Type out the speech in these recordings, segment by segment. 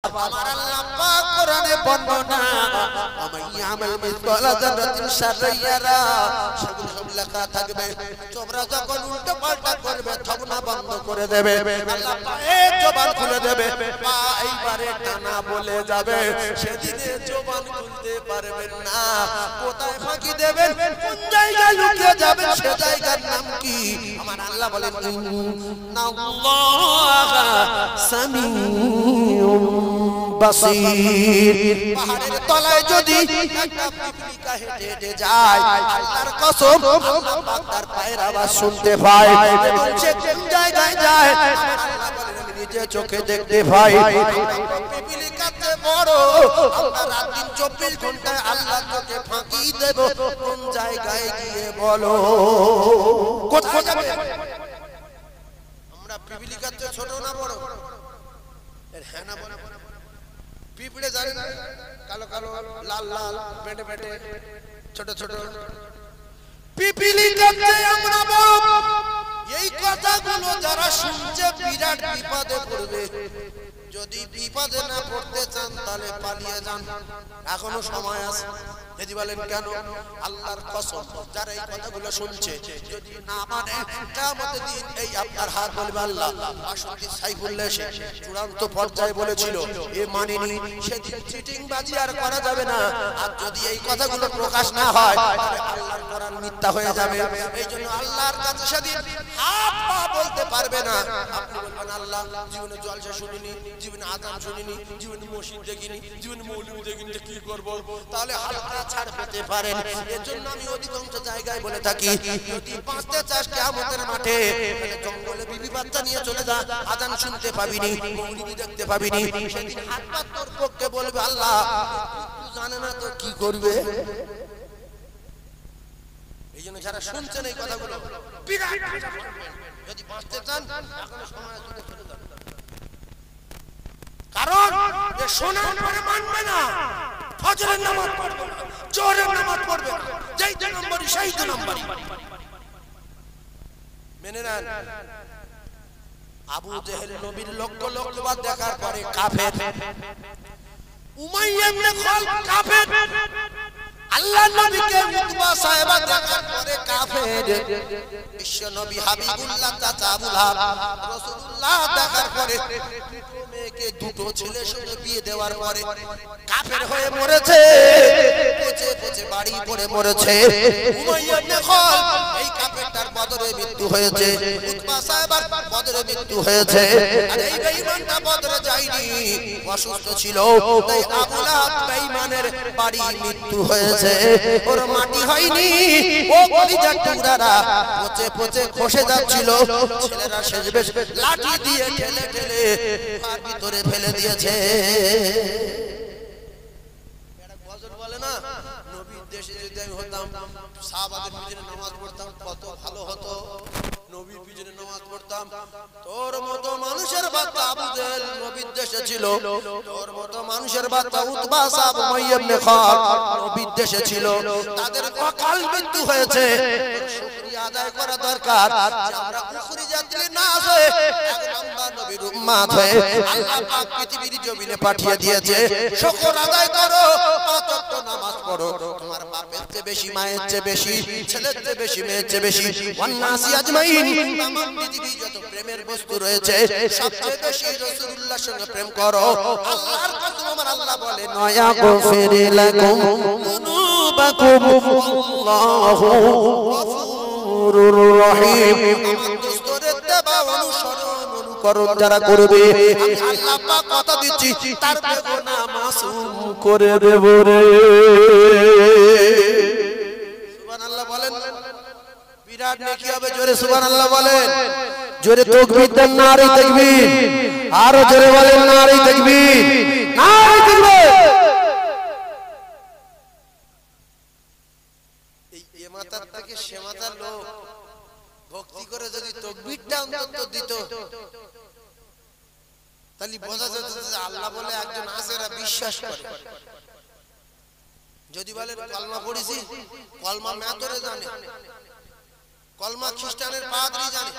আমার আল্লাহ পাক কোরআনে বর্ণনা আমার ইয়ামাল মিসকালা যারাতিন শাররান ইয়ারা সেগুলো সব লেখা থাকবে তোমরা যখন উল্টো পাল্টা করবে তখন বন্ধ করে দেবে আল্লাহ পায়ের জবান খুলে দেবে পা এইবারে টানা বলে যাবে সেদিনে জবান খুলতে পারবেন না কোথায় ফাঁকি দেবেন কোন জায়গায় লুকিয়ে যাবেন সে জায়গার নাম কি আমার আল্লাহ বলেন ইন্নাল্লাহা সামিউম বাসীর পাহাড়ের তলায় যদি একটা পিপলিকা হেঁটে হেঁটে যায় আল্লাহর কসম আল্লাহ পাক তার পায়ের আওয়াজ শুনতে পায় এবং সে কোন জায়গায় যায় আল্লাহ বলেন আমি নিজে চোখে দেখতে পাই পিপলিকাতে বড় আমরা রাত দিন 24 ঘন্টায় আল্লাহ তোকে ফাঁকি দেব কোন জায়গায় গিয়ে বলো কোথায় যাবে আমরা পিপলিকাতে ছোট না বড় এর হ্যাঁ না বড় পিপড়ে জানেন কালো কালো লাল লাল পেটে পেটে ছোট ছোট পিপলিকাতে আমরা বড় এই কথাগুলো যারা শুনছে বিরাট বিপদে পড়বে যদি বিপদে না পড়তে চান তাহলে পালিয়ে যান এখনো সময় আছে যদি বলেন কেন আল্লাহর কসম যারা এই কথাগুলো শুনছে যদি না মানে কিয়ামতের দিন এই আপনার হাত বলবে আল্লাহ বাসন্তী সাইফুল্লাহ এসে চূড়ান্ত পর্যায়ে বলেছিল এ মানেনি সেদিন চিটিংবাজি আর করা যাবে না আর যদি এই কথাগুলো প্রকাশ না হয় তাহলে আল্লাহর কোরআন মিথ্যা হয়ে যাবে এইজন্য আল্লাহর কাছে সেদিন হাত পা বলতে পারবে না আপনি বলবেন আল্লাহ জীবনে জলসা শুনিনি জীবনে আযান শুনিনি জীবনে মসজিদ দেখিনি জীবনে মৌলবি দেখিনি কি করব তাহলে হালকা ছাড় পেতে পারেন এজন্য আমি অধিকাংশ জায়গায় বলে থাকি যদি বাঁচতে চাস কিয়ামতের মাঠে তাহলে জঙ্গলে বিবি বাচ্চা নিয়ে চলে যা আযান শুনতে পাবিনি মৌলবি দেখতে পাবিনি সেদিন হাত পা তোর পক্ষে বলবে আল্লাহ তুই জানে না তো কি করবে এইজন্য যারা শুনছেন এই কথাগুলো বিরাট যদি বাঁচতে চান এখনো সময় আছে চলে যান কারণ এ শোনার পরে মানবে না ফজরের নামাজ পড়বে না জোহরের নামাজ পড়বে না যেই দুই নম্বরই সেই দুই নম্বরই মেনে নেন আবু জেহেল নবীর লক্ষ লক্ষ বার দেখার পরে কাফের উমাইয়া ইবনে খালদ কাফের আল্লাহ নবীকে উতবা সাহেবা দেখার পরে কাফের বিশ্ব নবী হাবিবুল্লাহ চাচা আবু লাহাব রাসূলুল্লাহ দেখার পরে মেয়েকে দুটো ছেলের সঙ্গে বিয়ে দেওয়ার পরে কাফের হয়ে মরেছে পচে পচে বাড়ি পড়ে মরেছে উমাইয়া ইবনে খালদ এই কাফেরটার বদরে মৃত্যু হয়েছে উতবা সাহেবার বদরে মৃত্যু হয়েছে আর এই বেঈমানটা বদরে যায়নি অসুস্থ ছিল তাই আবু লাহাব বেঈমানের বাড়ি মৃত্যু হয়েছে ওর মাটি হয়নি ও কলিজার টুকরারা পচে পচে খসে যাচ্ছিল ছেলেরা শেষবেশ লাঠি দিয়ে ঠেলে ঠেলে আর ভিতরে ফেলে দিয়েছে এরা গজল বলে না নবীর দেশে যদি আমি হতাম সাহাবাদের পিছনে নামাজ পড়তাম কত ভালো হতো নবীর পিছনে নামাজ পড়তাম তোর মতো মানুষের বাচ্চা আবু জেহেল নবীর দেশে ছিল তোর মতো মানুষের বাচ্চা উতবা সাহেব উমাইয়া ইবনে খালদ নবীর দেশে ছিল তাদের অকাল মৃত্যু হয়েছে শুকরিয়া আদায় করা দরকার যে আমরা উখরি যাত্রী না হয়ে এক নাম্বার নবীর উম্মত হয়ে আল্লাহ পাক পৃথিবীর জমিনে পাঠিয়ে দিয়েছে শুকর আদায় করো পাঁচ ওয়াক্ত নামাজ পড়ো তোমার বাপের চেয়ে বেশি মায়ের চেয়ে বেশি ছেলের চেয়ে বেশি মেয়ের চেয়ে বেশি ওয়ান্নাসি আজমাইন তামাম পৃথিবী যত প্রেমের বস্তু রয়েছে সবচেয়ে বেশি রাসূলুল্লাহর সঙ্গে প্রেম করো আল্লাহর কসম আমার আল্লাহ বলে নয়া গফির লাকুম যুনুবাকুম আল্লাহু গফুরুর রহিম আমার দোস্তরের দেবা অনুসরণ অনুকরণ যারা করবে আমি আল্লাহ পাক কথা দিচ্ছি তার গুনাহ মাসুম করে দেব রে সুবহানাল্লাহ বলেন বিরাট নেকি হবে জোরে সুবহানাল্লাহ বলেন জোরে তাকবীর দেন নারে তাকবীর আরো জোরে বলেন নারে তাকবীর নারে তাকবীর এই মাথার থেকে সে মাথার লোক ভক্তি করে যদি তাকবীরটা অন্তত দিত তাহলে বোঝা যেত যে আল্লাহ বলে একজন আছে এরা বিশ্বাস করে যদি বলেন কলমা পড়েছি কলমা মেতরে জানে কলমা খ্রিস্টানের পাদ্রী জানে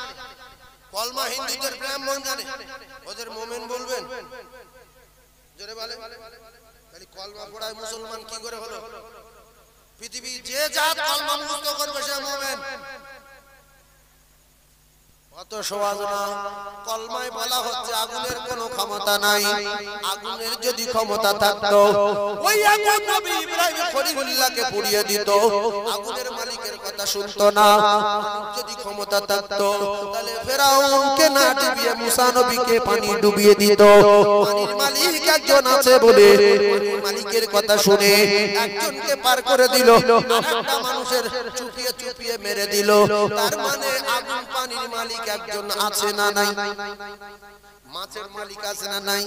কলমা হিন্দুদের ব্রাহ্মণ জানে ওদের মুমিন বলবেন জোরে বলে তাহলে কলমা পড়ায় মুসলমান কি করে হলো? পৃথিবী যে জাত কলমা মুখস্থ করবে সে মুমিন। অত সহজ না। কলমায় বলা হচ্ছে আগুনের কোনো ক্ষমতা নাই। আগুনের যদি ক্ষমতা থাকতো ওই আগুন নবী ইব্রাহিম খলিলুল্লাহকে পুড়িয়ে দিত, আগুনের মালিকের কথা শুনতো না। যদি ক্ষমতা থাকতো তাহলে ফেরাউনকে না ডুবিয়ে মুসা নবীকে পানি ডুবিয়ে দিত। পানির মালিক একজন আছে বলে পানির মালিকের কথা শুনে একজনকে পার করে দিল, আরেকটা মানুষের চুপিয়ে চুপিয়ে মেরে দিল। তার মানে আগুন পানির মালিক একজন আছে না নাই? মাছের মালিক আছে না নাই?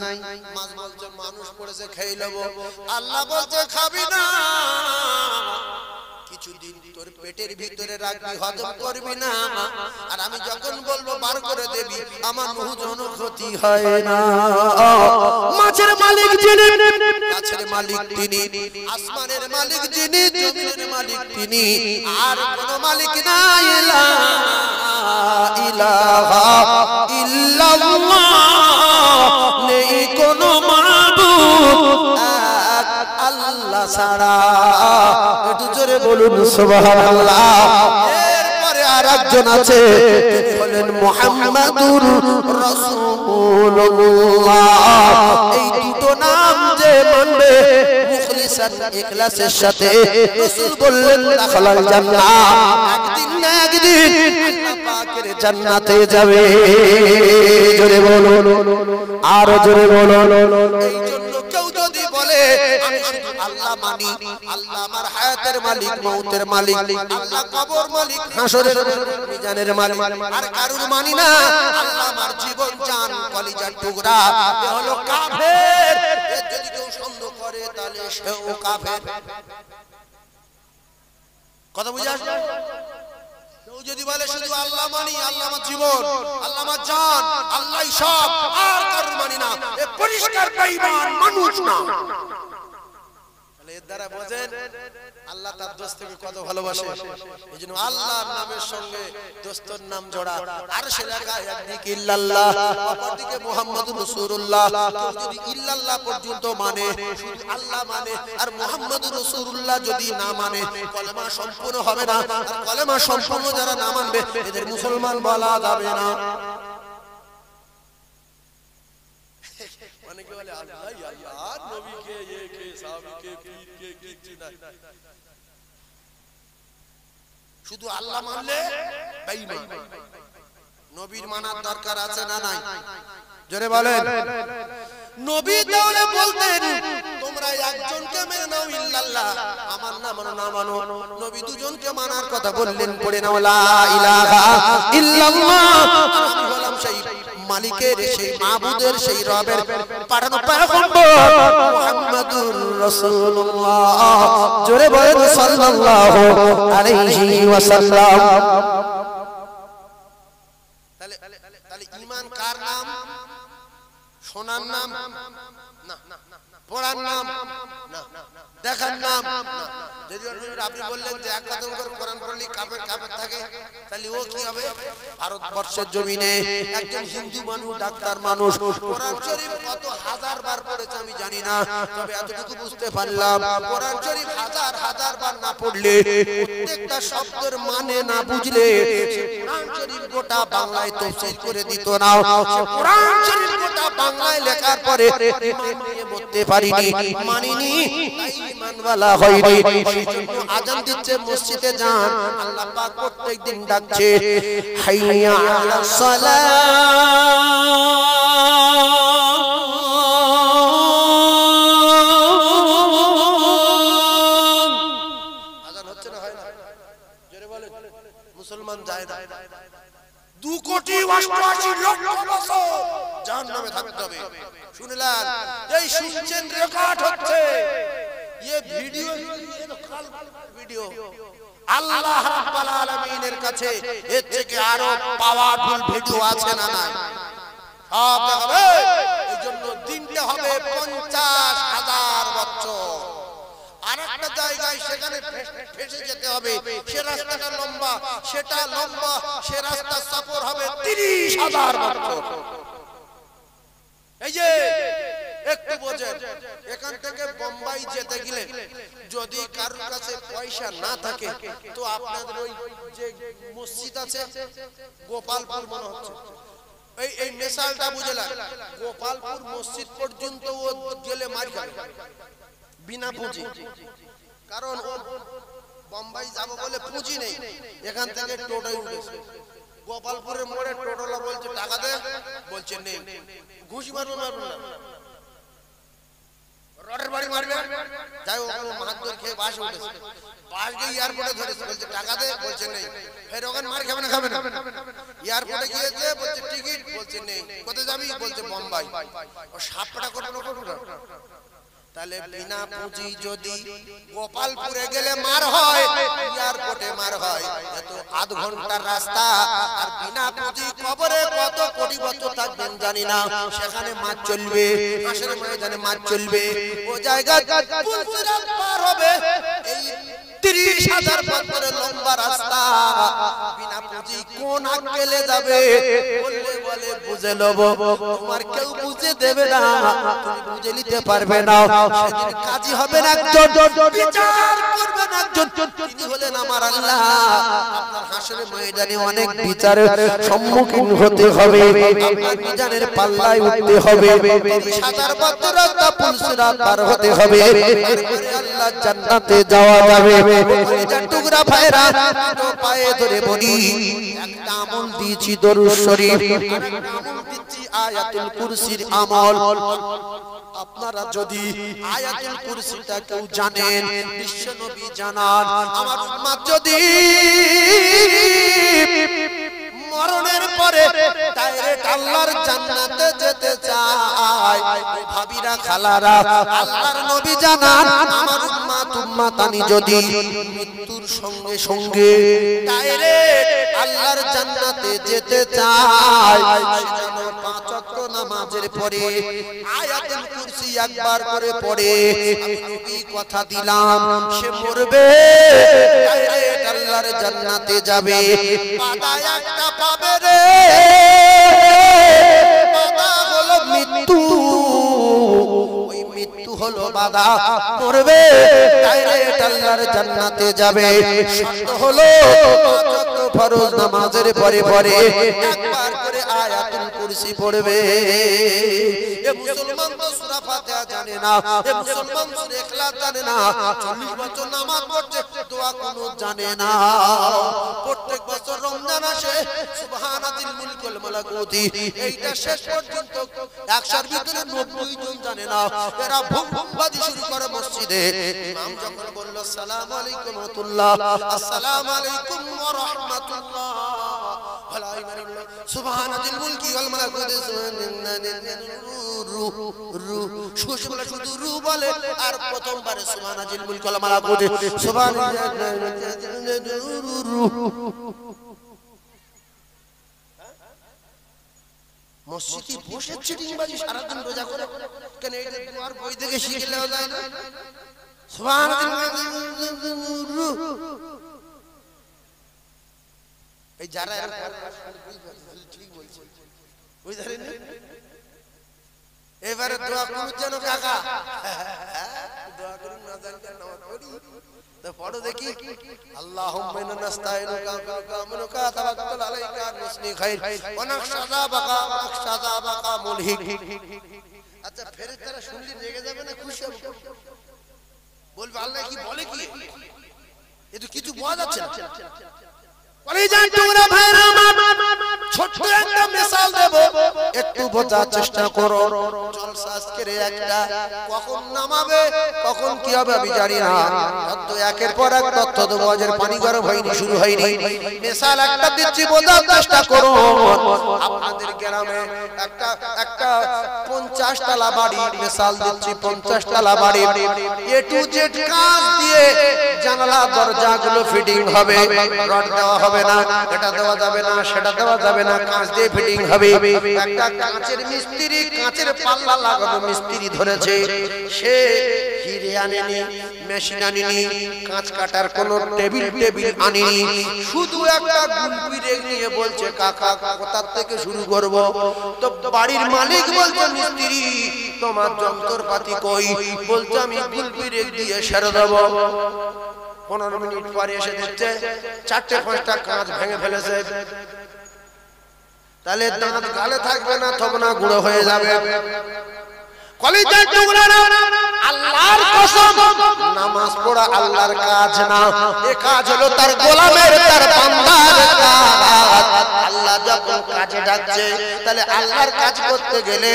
মাছ বলছে মানুষ পড়েছে খেয়ে নেবো, আল্লাহ বলছে খাবি না, কিছুদিন তোর পেটের ভিতরে রাখবি, হজম করবি না, আর আমি যখন বলবো বার করে দেবি, আমার কোনো ক্ষতি হয় না। মাছের মালিক যিনি, গাছের মালিক তিনি, আসমানের মালিক যিনি, জমিনের মালিক তিনি, আর কোনো মালিক নাই। লা ইলাহা ইল্লাল্লাহ, নেই কোনো মাবুদ আল্লাহ ছাড়া। একটু জোরে বলুন সুবহানাল্লাহ। এরপরে আরেকজন আছে, তিনি হলেন মুহাম্মাদুর রাসূলুল্লাহ। এই দুটো নাম যে মানবে মুখলিসান ইখলাসের সাথে, রাসূল বললেন দাখালাল জান্নাহ, একদিন না একদিন আল্লাহ পাকের জান্নাতে যাবে। জোরে বলুন, আরো জোরে বলুন। এই জন্য কেউ যদি বলে আমি শুধু আল্লাহ মানি, আল্লাহ আমার হায়াতের মালিক, মউতের মালিক, আল্লাহ কবর মালিক, হাসরের মিজানের মালিক, আর কারুর মানি না, আল্লাহ আমার জীবন জান কলিজার টুকরা, এ হলো কাফের। এর যদি কেউ সন্দেহ করে তাহলে সেও কাফের। কথা বুঝে আসলো? কেউ যদি বলে শুধু আল্লাহ মানি, আল্লাহ আমার জীবন, আল্লাহ আমার জান, আল্লাহই সব, আর কারুর মানি না, এ পরিষ্কার বেঈমান মানুষ না। এর দ্বারা বোঝেন আল্লাহ তার দোস্তকে কত ভালোবাসে। এই জন্য আল্লাহর নামের সঙ্গে দোস্তর নাম জোড়া। আর সে জায়গায় একদিকে ইল্লাল্লাহ, অপরদিকে মুহাম্মাদুর রাসূলুল্লাহ। কেউ যদি ইল্লাল্লাহ পর্যন্ত মানে, শুধু আল্লাহ মানে, আর মুহাম্মাদুর রাসূলুল্লাহ যদি না মানে, কলেমা সম্পূর্ণ হবে না। আর কলেমা সম্পূর্ণ যারা না মানবে এদের মুসলমান বলা যাবে না। অনেকে বলে আল্লাহ আল্লাহ, নবীকে একে সাহাবীকে পীরকে কিচ্ছু নাই, শুধু আল্লাহ মানলে বেঈমান। নবীর মানার দরকার আছে না নাই? জোরে বলেন। নবী তাহলে বলতেন তোমরা একজনকে মেনে নাও ইল্লাল্লাহ, আমার না মানো না মানো। নবী দুজনকে মানার কথা বললেন, পড়ে নাও লা ইলাহা ইল্লাল্লাহ। আমি বললাম সেই মালিকের, সেই মাবুদের, সেই রবের পাঠানো পয়গম্বর মুহাম্মাদুর রাসূলুল্লাহ। জোরে বলেন সাল্লাল্লাহু আলাইহি ওয়াসাল্লাম। তাহলে ঈমান কার নাম? শোনার নাম না, পড়ার নাম না, দেখার নাম না। যদি আপনি বললেন যে এক কদম করে কোরআন পড়লে কাফের কাফের থাকে, তাহলে ও কি হবে? ভারতবর্ষের জমিনে একজন হিন্দু মানুষ, ডাক্তার মানুষ, কোরআন শরীফ কত হাজার বার পড়েছে আমি জানি না, তবে এতটুকু বুঝতে পারলাম কোরআন শরীফ হাজার হাজার বার না পড়লে, প্রত্যেকটা শব্দের মানে না বুঝলে কোরআন শরীফ গোটা বাংলায় তাফসীর করে দিত না। কোরআন শরীফ গোটা বাংলায় লেখার পরে ঈমান নিয়ে মরতে পারিনি, মানিনি, তাই ঈমানওয়ালা হয়নি। আজান দিচ্ছে মসজিদে যান, আল্লাহ পাক প্রত্যেকদিন ডাকছে হাইয়া আলাস সালাহ। আজান হচ্ছে না, হয় না? জোরে বলেন। মুসলমান যায় না। 2,88,00,000 বছর জাহান্নামে থাকতে হবে। শুনলেন? এই শুনছেন, রেকর্ড হচ্ছে। ये ভিডিও ভিডিও আল্লাহ রাব্বুল আলামিনের কাছে এর থেকে আরো পাওয়ারফুল ভিডিও আছে না নাই? সব দেখাবে। এইজন্য দিনটা হবে 50,000 বছর। আরেকটা জায়গায় সেখানে ফেসে যেতে হবে, সে রাস্তাটা লম্বা, সেটা লম্বা, সে রাস্তা সফর হবে 30,000 বছর। এই যে একটু বোঝেন, এখান থেকে বোম্বাই যেতে গেলে যদি কারোর কাছে পয়সা না থাকে তো আপনাদের ওই যে মসজিদ আছে গোপালপুর মনে হচ্ছে, এই মিসালটা বুঝলেন, গোপালপুর মসজিদ পর্যন্ত ও গেলে মার খাবে বিনা পুঁজি। কারণ ও বোম্বাই যাবো বলে পুঁজি নেই, এখান থেকে টোটোয় উঠেছে, গোপালপুরের মোড়ে টোটোলা বলছে টাকা দে, বলছে নেই, ঘুষ মারবো না রডের বাড়ি মারবে, যাই হোক মাহাত্তর খেয়ে বাস উঠেছে, বাস গিয়ে এয়ারপোর্টে ধরেছে, বলছে টাকা দে, বলছে নেই, ফের ওখানে মার খাবে না এয়ারপোর্টে গিয়েছে, বলছে টিকিট, বলছে নেই, কোথায় যাবি, বলছে বোম্বাই, ও সাপটা করে তাহলে বিনা পুঁজি যদি গোপালপুরে গেলে মার হয়, এয়ারপোর্টে মার হয়, এত আধ ঘন্টার রাস্তা, আর বিনা পুঁজি কবরে কত কোটি বছর থাকবেন জানি না, সেখানে মাছ চলবে, হাসের ময়দানে মাছ চলবে, ও জায়গায় পুলসিরাত পার হবে, এই 30,000 বছরের লম্বা রাস্তা, বিনা পুঁজি কোন আক্কেলে যাবে, বললে বলে বুঝে নেব, তোমার কেউ বুঝে দেবে না, তুমি বুঝে নিতে পারবে না, সেদিন কাজী হবেন একজন, বিচার করবেন একজন, তিনি হলেন আমার আল্লাহ। আপনার হাসরের ময়দানে অনেক বিচারের সম্মুখীন হতে হবে, আপনার মিজানের পাল্লায় উঠতে হবে, 30,000 বছর রাস্তা পুলসিরাত পার হতে হবে, তারপরে আল্লাহ জান্নাতে যাওয়া যাবে। টুকরা ভাইরা তো পায়ে ধরে বলি, একটা আমল দিয়েছি দরুদ শরীফ, আরেকটা আমল দিচ্ছি আয়াতুল কুরসির আমল। আপনারা যদি আয়াতুল কুরসিটা কেউ জানেন, বিশ্ব নবী জানান, আমার উম্মত যদি মরণের পরে ডাইরেক্ট আল্লাহর জান্নাতে যেতে চায়, ভাবিরা খালারা আল্লাহর নবী জানান, আমার উম্মতানি যদি মৃত্যুর সঙ্গে সঙ্গে ডাইরেক্ট আল্লাহর জান্নাতে যেতে চায়, সেজন্য 5 ওয়াক্ত নামাজের পরে আয়াতুল কুরসি একবার করে পড়ে, আমি নবী কথা দিলাম, সে মরবে ডাইরেক্ট আল্লাহর জান্নাতে যাবে। বাধা একটা পাবে রে, বাধা হলো মৃত্যু, ওই মৃত্যু হলো বাধা, মরবে ডাইরেক্ট আল্লাহর জান্নাতে যাবে। শর্ত হলো 5 ওয়াক্ত ফরজ নামাজের পরে পরে একবার করে আয়াতুল কুরসি পড়বে। এ মুসলমান তো সূরা ফাতিহা জানে না, এ মুসলমান সূরা ইখলাস জানে না, 40 বছর নামাজ পড়ছে, দোয়া কুনুত জানে না। প্রত্যেক বছর রমজান আসে, সুবহানাতিল মুলকুল মালাকুতি, এইটা শেষ পর্যন্ত 100 এর ভিতরে 90 জন জানে না। এরা ভুম ভুম বাজি শুরু করে মসজিদে, ইমাম যখন বলল আসসালামু আলাইকুম ওয়া রাহমাতুল্লাহ, আসসালামু আলাইকুম ওয়া রাহমাতুল্লাহ, সুবহানাতিল মুলকি ওয়াল মালাকুতি, শুধু রু বলে, আর প্রথমবারে সুবহানাতিল মুলকি ওয়াল মালাকুতি, মসজিদে বসে চিটিংবাজি সারাদিন রোজা করে, কেন এটা তোমার বই থেকে শিখে নেওয়া যায় না? এই যারা ঠিক বলছে, বুঝলেন? এবারে দোয়া করুন যেন কাকা, দোয়া করুন না জানতে নামাজ পড়ি তো পড়ো দেখি, আল্লাহুম্মা ইন্না নাস্তাইনুকা কামুনুকা তাওয়াক্কাল আলাইকা নুসনি খাইর ওয়া নাখশাদা বাকা মুলহিক। আচ্ছা ফেরেশতারা শুনলে রেগে যাবে না খুশি হবে? বলবে আল্লাহ কি বলে, কি এ তো কিছু বোঝা যাচ্ছে না। কলিজার টুকরা ভাইরা আমার, ছোট্ট একটা মিসাল দেব, একটু বোঝার চেষ্টা করো। জলসা আজকের একটা, কখন নামাবে কখন কি হবে আমি জানি না, তত একের পর এক তথ্য দেবো, আজের পানি গরম হয়নি, শুরু হয়নি। মিসাল একটা দিচ্ছি, বোঝার চেষ্টা করো। আপনাদের গ্রামে একটা 50 তলা বাড়ি, মিসাল দিচ্ছি 50 তলা বাড়ি, এ টু জেড কাজ দিয়ে জানালা দরজাগুলো ফিটিং হবে, রড দেওয়া হবে না, এটা দেওয়া যাবে না, সেটা দেওয়া যাবে যাবে না, কাঁচ দিয়ে ফিটিং হবে। একটা কাঁচের মিস্ত্রি, কাঁচের পাল্লা লাগানো মিস্ত্রি ধরেছে, সে হিরে আনেনি, মেশিন আনেনি, কাঁচ কাটার কোন টেবিল আনেনি, শুধু একটা গুলপি রেগ নিয়ে বলছে কাকা কোথা থেকে শুরু করব? তো বাড়ির মালিক বলছে মিস্ত্রি তোমার যন্ত্রপাতি কই? বলছে আমি গুলপি রেগ দিয়ে সেরে দেব। 15 মিনিট পরে এসে দেখছে 4-5টা কাঁচ ভেঙে ফেলেছে। তাহলে দাঁত গালে থাকবে না, তবে না গুঁড়ো হয়ে যাবে। কলিজার টুকরা না, আল্লাহর কসম, নামাজ পড়া আল্লাহর কাজ না, এ কাজ হলো তার গোলামের, তার বান্দার কাজ। আল্লাহ যখন কাজে ডাকছে, তাহলে আল্লাহর কাজ করতে গেলে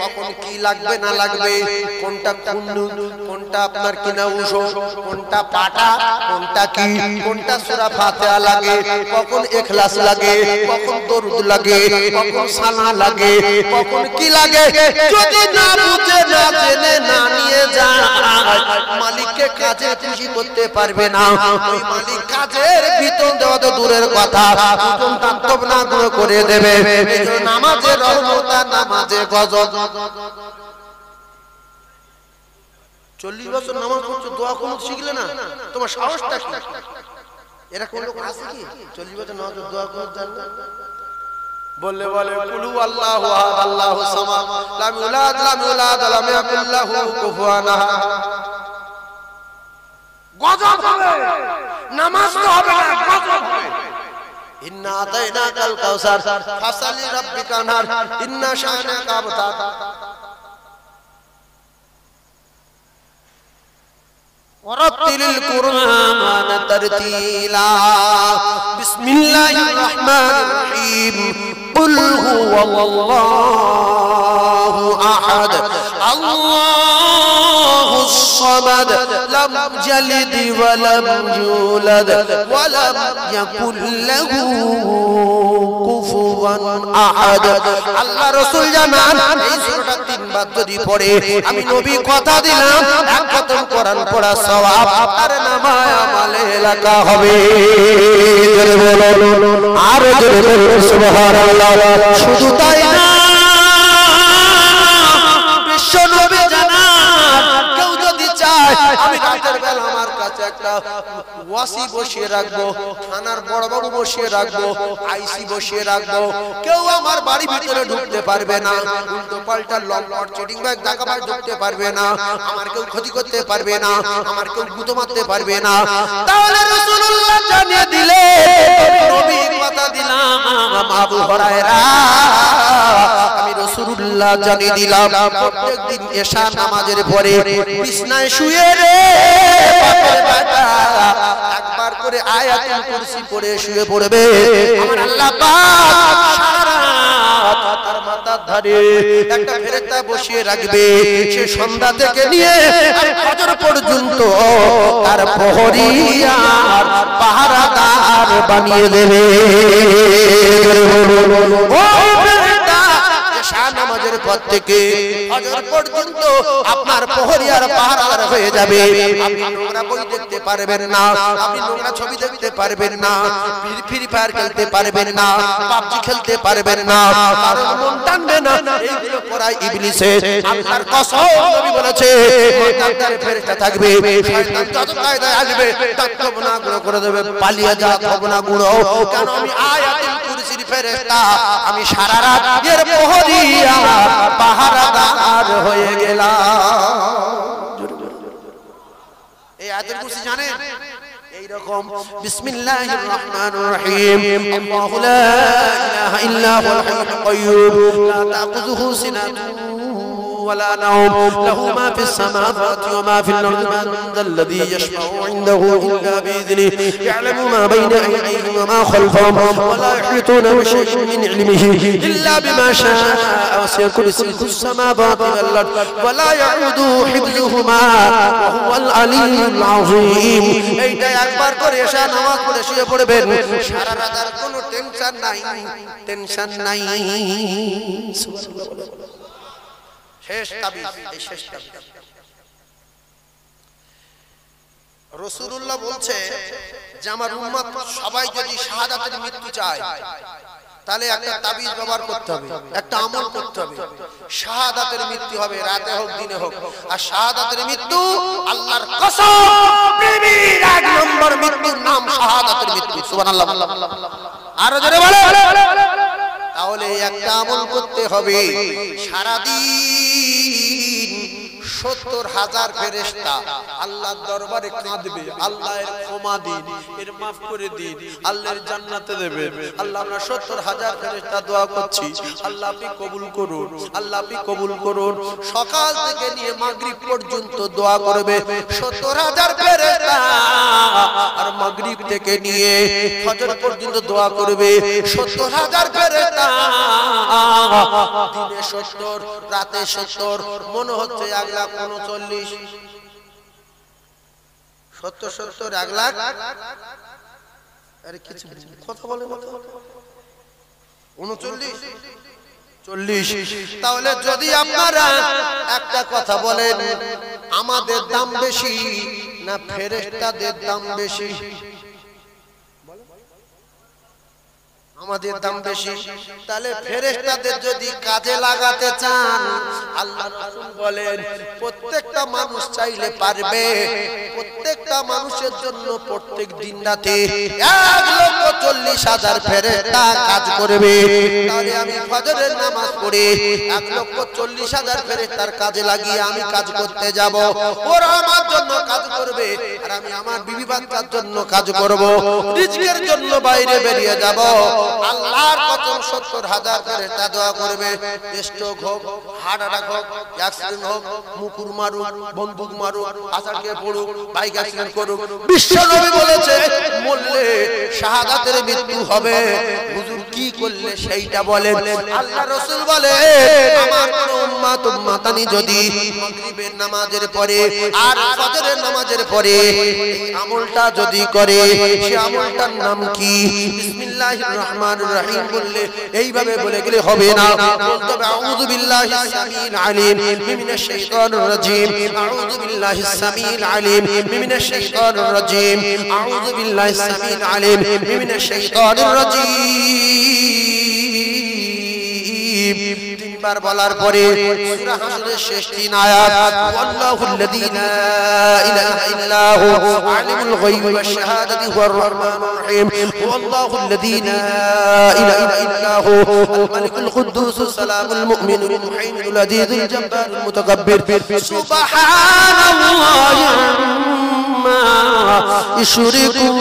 কখন কি লাগবে না লাগবে, কোনটা কুন্ডু, কোনটা আপনার কিনা উশো, কোনটা পাটা, কোনটা কি, কোনটা সূরা ফাতিহা লাগে, কখন ইখলাস লাগে, কখন দরুদ লাগে, কখন সানা লাগে, কখন কি লাগে, যদি না বুঝে না জেনে না নিয়ে যায়, মালিককে কাজে খুশি করতে পারবে না। ওই মালিক কাজের বেতন দেওয়া তো দূরের কথা, বেতন তান্তব না করে দেবে। নামাজে রহমত, নামাজে গজব। 40 বছর নামাজ পড়ছো, দোয়া কুনুত শিখলে না, তোমার সাহসটা কি? এরা কোন লোক আছে কি 40 বছর নামাজ দোয়া কুনুত জানে না? বললে বলে কুলু আল্লাহু আহাদ আল্লাহু সামাদ লাম ইউলাদ লাম ইউলাদ লাম ইয়াকুল লাহু কুফুয়ান আহাদ। গজব হবে, নামাজ তো হবে না, গজব হবে। ইন্না আতাইনাকাল কাউসার ফাসালি রাব্বিকা ওয়ানহার ইন্না শানিআকা আবতার। ওয়ারাতিলিল কুরআন তারতিলা। বিসমিল্লাহির রহমানির রহিম। কুল হুয়াল্লাহু আহাদ আল্লাহুস সামাদ লাম ইয়ালিদ ওয়া লাম ইউলাদ ওয়া লাম ইয়াকুল লাহু কুফুয়ান আহাদ। আল্লাহ রাসূল জানান এই সূরাটা 3 বার যদি পড়ে, আমি নবী কথা দিলাম এক খতম কোরআন পড়া সওয়াব আর নামায় আমলে লেখা হবে। জোরে বলো, আর জোরে বলো সুবহানাল্লাহ। শুধু তাই না, বিশ্ব নবী জানান কেউ যদি চায় আমি রাতের বেলা আমার কাছে একটা ওয়াসি বসিয়ে রাখবো, থানার বড়বাবু বসিয়ে রাখবো, আইসি বসিয়ে রাখবো, কেউ আমার বাড়ি ভিতরে ঢুকতে পারবে না, উল্টো পাল্টা লম্পট চিটিং ব্যাগ ডাকাবার ঢুকতে পারবে না, আমার কেউ ক্ষতি করতে পারবে না, আমার কেউ গুঁতো মারতে পারবে না। তাহলে রাসূলুল্লাহ জানিয়ে দিলে, নবী কথা দিলাম আবু হুরায়রা, আমি রাসূলুল্লাহ জানিয়ে দিলাম প্রত্যেকদিন এশা নামাজের পরে বিছনায় শুয়ে রে বাপের বেটা একবার করে আয়াতুল কুরসি পড়ে শুয়ে পড়বে। আমার আল্লাহ পাক সারা রাত তার মাথার ধারে একটা ফেরেশতা বসিয়ে রাখবে, সে সন্ধ্যা থেকে নিয়ে ফজর পর্যন্ত তার প্রহরীয়ার পাহারাদার বানিয়ে দেবে। ও ফেরেশতা, এশা নামাজের পর থেকে ফজর পর্যন্ত আপনার প্রহরীয়ার পাহারাদার হয়ে যাবে। আপনি নোংরা বই দেখতে পারবেন না, আপনি নোংরা ছবি দেখতে পারবেন না, ফ্রি ফায়ার খেলতে পারবেন না, পাবজি খেলতে পারবেন না, কারণ মন টানবে না। এইগুলো করাই ইবলিসে। আল্লাহর কসম নবী বলেছে মাথার ফেরেশতা থাকবে, শয়তান যত কায়দায় আসবে তত না গুলো করে দেবে, পালিয়ে যা তব না গুলো। কারণ আমি আয়াতুল কুরসির ফেরেশতা, আমি সারা রাত এর প্রহরীয়া পাহারাদার হয়ে গেলাম। এই আয়াতুল কুরসি জানেন? এইরকম বিসমিল্লাহির রহমানির রহিম। আল্লাহু লা ইলাহা ইল্লা হুয়াল হাইয়ুল কাইয়্যুম লা তাখুযুহু সিনাতুন ولا نوم له ما في السماوات وما في الأرض من ذا الذي يشفع عنده إلا بإذنه يعلم ما بين أيديهم وما خلفهم ولا يحيطون بشيء من علمه إلا بما شاء وسع كرسيه السماوات والأرض ولا يعوده حفظهما وهو العلي العظيم। এইটা একবার করে এশা নামাজ পড়ে শুয়ে পড়বেন, সারা রাত আর কোনো টেনশন নাই, টেনশন নাই। শেষ তাবিজ, এই শেষ তাবিজ। রাসূলুল্লাহ বলছে যে আমার উম্মত সবাই যদি শাহাদাতের মৃত্যু চায়, তাহলে একটা তাবিজ ব্যবহার করতে হবে, একটা আমল করতে হবে। শাহাদাতের মৃত্যু হবে, রাতে হোক দিনে হোক। আর শাহাদাতের মৃত্যু আল্লাহর কসম পৃথিবীর এক নম্বর মৃত্যুর নাম শাহাদাতের মৃত্যু। সুবহানাল্লাহ। আরো জোরে বলো। তাহলে একটা আমল করতে হবে, সারাদিন 70,000 ফেরেশতা আল্লাহর দরবারে কাঁদবে, আল্লাহ এর ক্ষমা দিন, এর মাফ করে দিন, আল্লাহর জান্নাতে দেবেন। আল্লাহ আমরা 70,000 ফেরেশতা দোয়া করছি, আল্লাহ আপনি কবুল করুন, আল্লাহ আপনি কবুল করুন। সকাল থেকে নিয়ে মাগরিব পর্যন্ত দোয়া করবে 70,000 ফেরেশতা, আর মাগরিব থেকে নিয়ে ফজর পর্যন্ত দোয়া করবে 70,000 ফেরেশতা। দিনে 70, রাতে 70, মনে হচ্ছে 1,39,000। 70 70 1 লাখ। আরে কিছু কথা বলে 39 40। তাহলে যদি আপনারা একটা কথা বলেন, আমাদের দাম বেশি না ফেরেশতাদের দাম বেশি? আমাদের দাম বেশি। তাহলে ফেরেশতাদের যদি কাজে লাগাতে চান, আল্লাহ রাসূল বলেন প্রত্যেকটা মানুষ চাইলে পারবে, প্রত্যেকটা মানুষের জন্য প্রত্যেক দিন রাতে 1,40,000 ফেরেশতা কাজ করবে। তাহলে আমি ফজরের নামাজ পড়ে 1,40,000 ফেরেশতার কাজে লাগিয়ে আমি কাজ করতে যাব। ওরা আমার জন্য কাজ করবে, আর আমি আমার বিবি বাচ্চার জন্য কাজ করব, রিজকের জন্য বাইরে বেরিয়ে যাব। আল্লাহর কসম 70,000 ফেরেশতা দোয়া করবে। স্ট্রোক হোক, হার্ট অ্যাটাক হোক, অ্যাক্সিডেন্ট হোক, মুকুর মারুক, বন্দুক মারুক, আসারকে পড়ুক, বাইক অ্যাক্সিডেন্ট করুক, বিশ্ব নবী বলেছে মরলে শাহাদাতের মৃত্যু হবে। হুজুর কি করলে সেইটা বলেন। আল্লাহ রাসূল বলে আমার কোন উম্মত উম্মতানি যদি মাগরিবের নামাজের পরে আর ফজরের নামাজের পরে এই আমলটা যদি করে, সেই আমলটার নাম কি? বিসমিল্লাহির রহমানির রহিম বললে এইভাবে বলে গেলে হবে না। বলতে হবে আউযু বিল্লাহিস সামিল আলিম মিনাশ শাইতানির রাজিম, আউযু বিল্লাহিস সামিল আলিম মিনাশ শাইতানির রাজিম, আউযু বিল্লাহিস সামিল আলিম মিনাশ শাইতানির রাজিম। তিনবার বলার পরে সূরা হাশরের শেষ 3 আয়াত, ওয়াল্লাহুল্লাযী লা ইলাহা ইল্লা হু আলিমুল গায়বি ওয়াশ শাহাদাতি হুয়ার রহমানুর রহিম, ওয়াল্লাহুল্লাযী লা ইলাহা ইল্লা হু আল মালিকুল কুদ্দুসুস সালামুল মুমিনুল মুহাইমিনুল আজিজুল জাব্বারুল মুতাকাব্বির, সুবহানাল্লাহি আম্মা ইশরিকুন।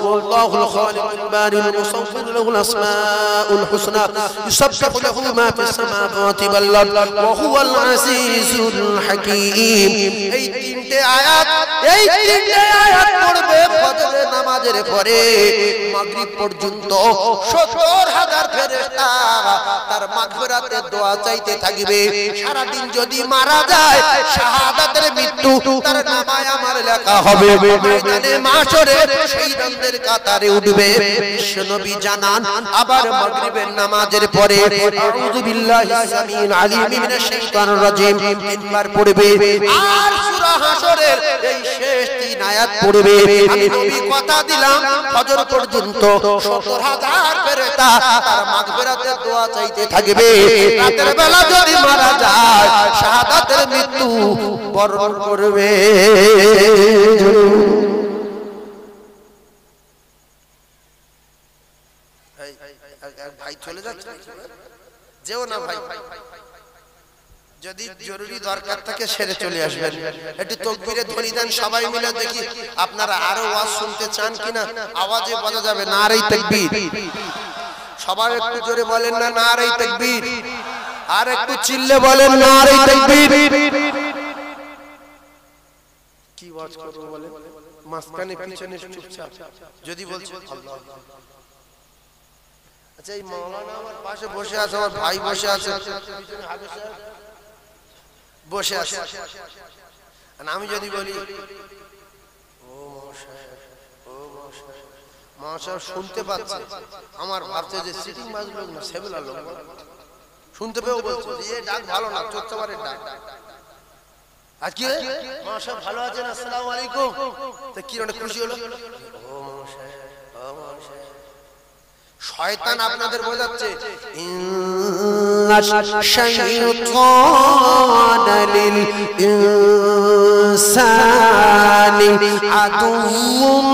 والله الخالق البارئ المصور له الأسماء الحسنى يسبح له ما في السماوات والأرض وهو العزيز الحكيم। এই তিনটে আয়াত পড়বে ফজরের নামাজের পরে মাগরিব পর্যন্ত 70,000 ফেরেশতা তার মাগফিরাতের দোয়া চাইতে থাকবে। সারা দিন যদি মারা যায় শাহাদাতের মৃত্যু তার নামায় আমার লেখা হবে। ময়দানে মাশরে শহীদদের কাতারে উঠবে। বিশ্বনবী জানান আবার মাগরিবের নামাজের পরে আউযু বিল্লাহিস সামিল আলিম মিনাশ শাইতানির রাজিম তিনবার পড়বে। আর সূরা হাশরের এই শেষ 3 আয়াত পড়বে। আমি নবী কথা দিলাম ফজর পর্যন্ত 70,000 ফেরেশতা তার মাগফিরাতের দোয়া চাইতে থাকবে। রাতের বেলা যদি মারা যায় শাহাদাতের মৃত্যু বরণ করবে। ভাই চলে যাচ্ছে, যেও না ভাই, যদি জরুরি দরকার থাকে সেরে চলে আসবেন। একটু তাকবীরে ধ্বনি দেন সবাই মিলে, দেখি আপনারা আরো ওয়াজ শুনতে চান কিনা। আওয়াজে বোঝা যাবে নারে তাকবীর। সবাই একটু জোরে বলেন না নারে তাকবীর, আর একটু চিল্লে বলেন নারে তাকবীর। কি ওয়াজ করব বলেন, মাঝখানে পিছনে চুপচাপ যদি বলছেন আল্লাহ। আচ্ছা এই মাওলানা আমার পাশে বসে আছে, আমার ভাই বসে আছে, বসে আছে, আর আমি যদি বলি ও মহাশয় শুনতে পাচ্ছে, আমার ভাবছে যে সিটিং বাজ লোক না সেবলা লোক, শুনতে পেয়েও বলছে এই ডাক ভালো না, চোদ্দবারের ডাক। আজকে মহাশয় ভালো আছেন, আসসালামু আলাইকুম। তা কি অনেক খুশি হলো, ও মহাশয় শয়তান আপনাদের বোঝাচ্ছে ইন্নাশ শাইতানা লিল ইনসানি আদুউম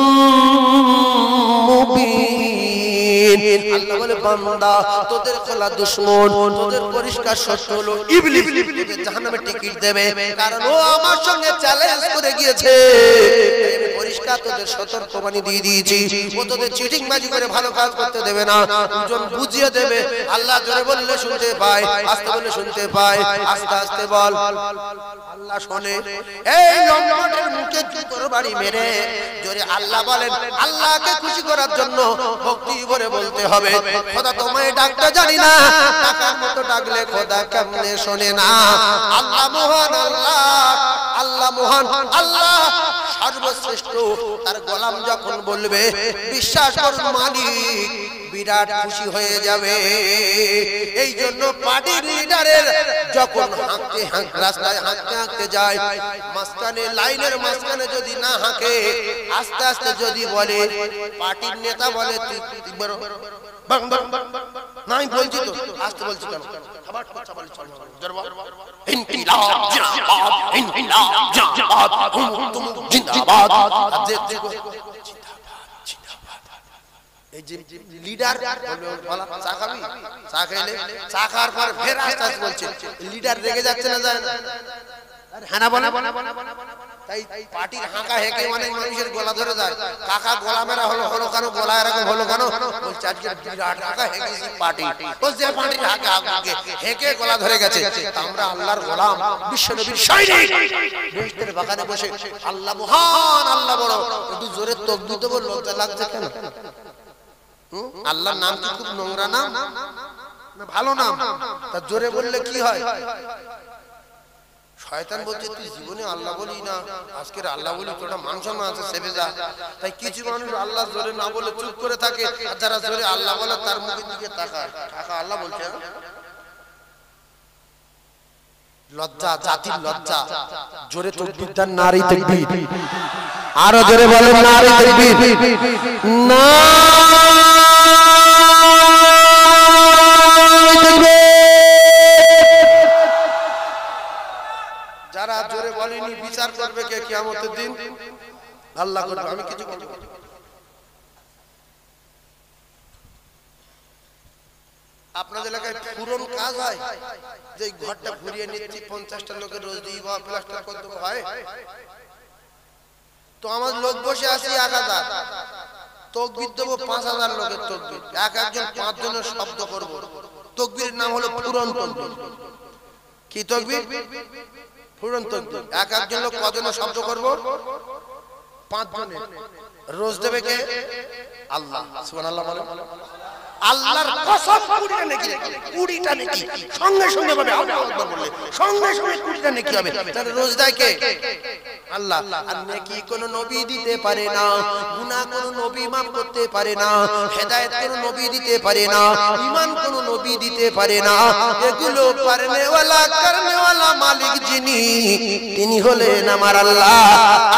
মুবিন। আল্লাহ বলে বান্দা তোদের খোলা দুশমন, তোদের পরিষ্কার শত্রু হলো ইবলিস। তোদের জাহান্নামে টিকিট দেবে, কারণ ও আমার সঙ্গে চ্যালেঞ্জ করে গিয়েছে। আমি পরিষ্কার তোদের সতর্কবাণী দিয়ে দিয়েছি, ও তোদের চিটিং বাজি করে ভালো কাজ করতে দেবে না, দুজন বুঝিয়ে দেবে। আল্লাহ জোরে বললে শুনতে পায়, আস্তে বললে শুনতে পায়। আস্তে আস্তে বল, আল্লাহ শোনে। এই লম্পটের মুখে জুতোর বাড়ি মেরে জোরে আল্লাহ বলেন। আল্লাহকে খুশি করার জন্য ভক্তি ভরে বলতে হবে, খোদা তোমায় ডাকতে জানি না, টাকার মতো ডাকলে খোদা কেমনে শোনে না। আল্লাহ মহান, আল্লাহ আল্লাহ মহান, আল্লাহ সর্বশ্রেষ্ঠ। তার গোলাম যখন বলবে বিশ্বাস করুন মালিক বিরাট খুশি হয়ে যাবে। এই জন্য পার্টির লিডারের যখন হাঁকতে হাঁকতে রাস্তায় হাঁকতে হাঁকতে যায়, মাঝখানে লাইনের মাঝখানে যদি না হাঁকে, আস্তে আস্তে যদি বলে, পার্টির নেতা বলে বাং বাং নাই বলছি তো, আস্তে বলছি কেন? খাবার কথা বলে চল ইনকিলাব জিন্দাবাদ, ইনকিলাব জিন্দাবাদ, তুম জিন্দাবাদ। এই যে লিডার বলা চা খাবি, চা খেলে চা খাওয়ার পর ফের আস্তে আস্তে বলছে, লিডার রেগে যাচ্ছে না যায় না? হ্যাঁ না বলে। তাই পার্টির হাঁকা হেঁকে অনেক মানুষের গলা ধরে যায়। কাকা গলা মেরা হলো, হলো কেন? গলা এরকম হলো কেন? বলছে আজকে বিরাট হাঁকা হেঁকেছি পার্টি। বলছে পার্টির হাঁকে হাঁকে হেঁকে গলা ধরে গেছে। আমরা আল্লাহর গোলাম, বিশ্বনবীর সৈনিক, বেহেশতের বাগানে বসে আল্লাহ মহান, আল্লাহ বড়। একটু জোরে তাকবীর দেব, লজ্জা লাগছে কেন? আল্লাহর নাম কি খুব নোংরা নাম না ভালো নাম? তা জোরে বললে কি হয়? শয়তান বলছে তুই জীবনে আল্লাহ বলি না, আজকের আল্লাহ বলি তোরা মাংস না আছে সেবে যা। তাই কিছু মানুষ আল্লাহ জোরে না বলে চুপ করে থাকে, আর যারা জোরে আল্লাহ বলে তার মুখের দিকে তাকায়। টাকা আল্লাহ বলছে লজ্জা, জাতির লজ্জা। জোরে তাকবীর দেন, নারী তাকবীর। আরো জোরে বলেন নারী তাকবীর। না যারা জোরে বলেনি বিচার করবে কে কিয়ামতের দিন? আল্লাহ করবে, আমি কিছু বলবো না। আপনাদের এলাকায় পুরন কাজ হয়, যে ঘরটা ঘুরিয়ে নিচ্ছি 50টা লোকের রোজ দিয়ে বা প্লাস্টার করতে হয়, তো আমার লোক বসে আছি 1000, তাকবীর দেবো 5000 লোকের তাকবীর, এক একজন 5 জনের শব্দ করব। তাকবীরের নাম হলো পুরন তাকবীর। কি তাকবীর? পুরন তাকবীর। এক একজন লোক কজনের শব্দ করব? 5 জনের। রোজ দেবে কে? আল্লাহ। সুবহানাল্লাহ বলেন। আল্লাহর কসম, 20টা নেকি সঙ্গে সঙ্গে পাবে। আল্লাহু আকবার বললে সঙ্গে সঙ্গে 20টা নেকি হবে। তাহলে রোজ দেয় কে? আল্লাহ। আর নেকি কোন নবী দিতে পারে না, গুনাহ কোন নবী maaf করতে পারে না, হেদায়েত কোন নবী দিতে পারে না, ঈমান কোন নবী দিতে পারে না। এগুলো পারনে ওয়ালা মালিক যিনি, তিনি হলেন আমার আল্লাহ।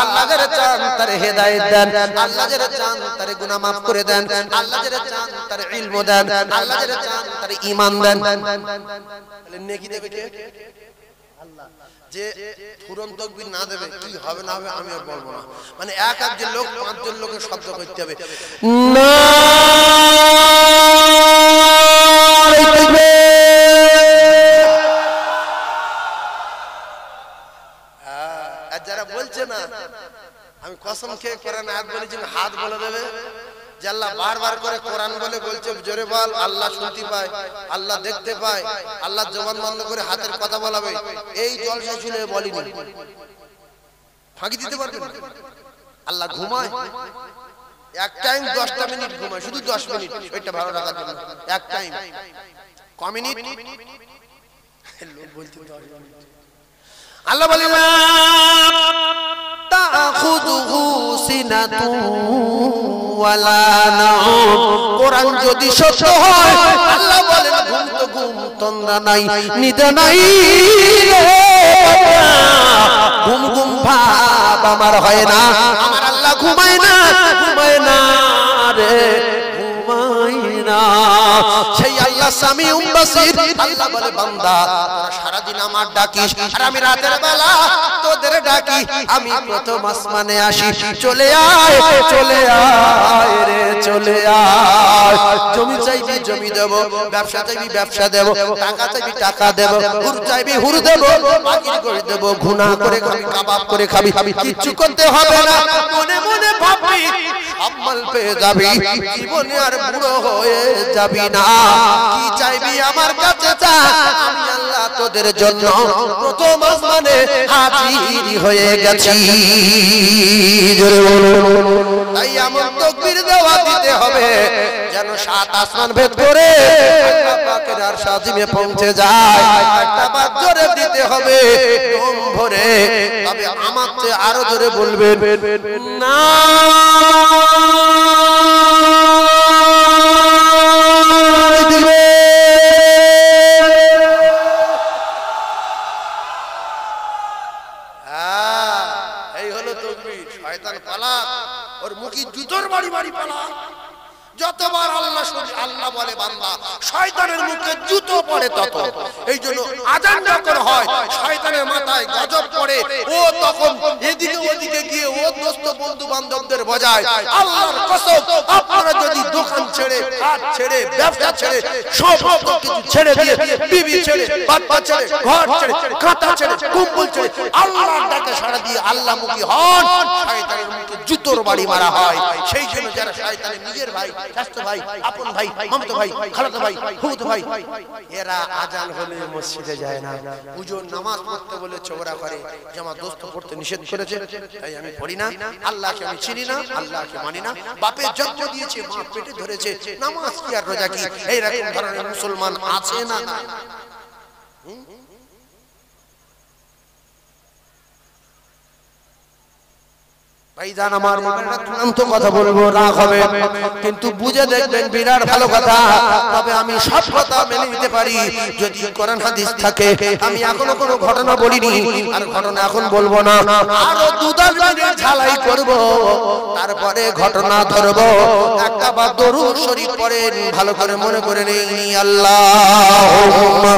আল্লাহ যারা চান তার হেদায়েত দেন, আল্লাহ যারা চান তার গুনাহ maaf করে দেন, আল্লাহ যারা চান তার ইলম দেন, আল্লাহ যারা চান তার ঈমান দেন। তাহলে নেকি দেবে কে? আল্লাহ। যে পুরন তাকবীর না দেবে কি হবে না হবে আমি আর বলবো না। মানে এক একজন লোক 5 জন লোকের শব্দ করতে হবে। আর যারা বলছে না, আমি কসম খেয়ে কোরআন আয়াত বলেছি, হাত বলে দেবে যে আল্লাহ বারবার করে কোরআন বলে বলছে জোরে বল, আল্লাহ শুনতে পায়, আল্লাহ দেখতে পায়, আল্লাহ জবান বন্ধ করে হাতের কথা বলাবে। এই জলসা শুনে বলিনি, ফাঁকি দিতে পারবে না। আল্লাহ ঘুমায়, এক টাইম 10টা মিনিট ঘুমায়, শুধু 10 মিনিট, এটা ভালো রাখার জন্য এক টাইম। ক মিনিট? লোক বলতে 10 মিনিট। আল্লাহ বলে না তাখুযুহু সিনাতুন ওয়ালা নাউম। কোরআন যদি সত্য হয়, আল্লাহ বলেন ঘুম তো ঘুম, তন্দ্রা নাই, নিদ্রা নাই, ঘুম ঘুম ভাব আমার হয় না। আমার আল্লাহ ঘুমায় না, ঘুমায় না রে, ঘুমায় না। সেই আল্লাহ সামিউম বাসির। আল্লাহ বলে বান্দা তোরা সারা দিন আমার ডাকিস আর আমি রাতের বেলা তোদের ডাকি। আমি প্রথম আসমানে আসি, চলে আয় রে চলে আয়। জমি চাইবি জমি দেব, ব্যবসা চাইবি ব্যবসা দেব, টাকা চাইবি টাকা দেব, হুর চাইবি হুর দেব, বাকির করে দেব। ঘুনা করে খাবি, কাবাব করে খাবি, কিচ্ছু করতে হবে না। মনে মনে ভাববি সম্মান পেয়ে যাবি, জীবনে আর বুড়ো হয়ে যাবি না। কি চাইবি আমার কাছে চা, আমি আল্লাহ তোদের জন্য প্রথম আসমানে হাজির হয়ে গেছি। জোরে বলুন। তাই এমন তাকবীর দেওয়া দিতে হবে যেন সাত আসমান ভেদ করে আল্লাহ পাকের আরশ আজিমে পৌঁছে যায়। একটা বার জোরে দিতে হবে দম ভরে, তবে আমার চেয়ে আরো জোরে বলবেন না। এই হলো তাকবীর। শয়তান পালা, ওর মুখে জুতোর বাড়ি বাড়ি পালা। যতবার আল্লাহ শুনি আল্লাহ বলে বান্দা শয়তানের মুখে জুতো পড়ে তত। এই জন্য আজান যখন হয় শয়তানের মাথায় গজব পড়ে, ও তখন এদিকে ওদিকে গিয়ে ও দোস্ত বন্ধু বান্ধবদের বাজায়। আল্লাহর কসম আপনারা যদি দোকান ছেড়ে, হাট ছেড়ে, ব্যবসা ছেড়ে, সব কিছু ছেড়ে দিয়ে, বিবি ছেড়ে, বাচ্চা ছেড়ে, ঘর ছেড়ে, কাঁটা ছেড়ে, কুম্বল ছেড়ে আল্লাহর ডাকে সাড়া দিয়ে আল্লাহমুখী হন, শয়তানের মুখে জুতোর বাড়ি মারা হয়। সেই জন্য যারা শয়তানের নিজের ভাই, চাচা ভাই, আপন ভাই, মামাতো ভাই, খালাতো ভাই, ফুফুতো ভাই, এরা আজান হলে মসজিদে যায় না। হুজুর নামাজ পড়তে বলে ঝগড়া করে যে আমার দোস্ত পড়তে নিষেধ করেছে, তাই আমি পড়ি না। আল্লাহকে আমি চিনি না, আল্লাহকে মানি না। বাপের জন্ম দিয়েছে, মা পেটে ধরেছে, নামাজ কি আর রোজা কি, এইরকম ধরনের মুসলমান আছে না? ভাইজান আমার একটা চূড়ান্ত কথা বলবো, রাগ হবে কিন্তু বুঝে দেখবেন, বিরাট ভালো কথা। তবে আমি সব কথা মেনে নিতে পারি যদি কোরআন হাদিস থাকে। আমি এখনো কোনো ঘটনা বলিনি, আর ঘটনা এখন বলবো না। আরো দুদাল মিনিট ঝালাই করব, তারপরে ঘটনা ধরবো। একটা বার দরুদ শরীফ পড়েন, ভালো করে মনে করে নেই। আল্লাহুম্মা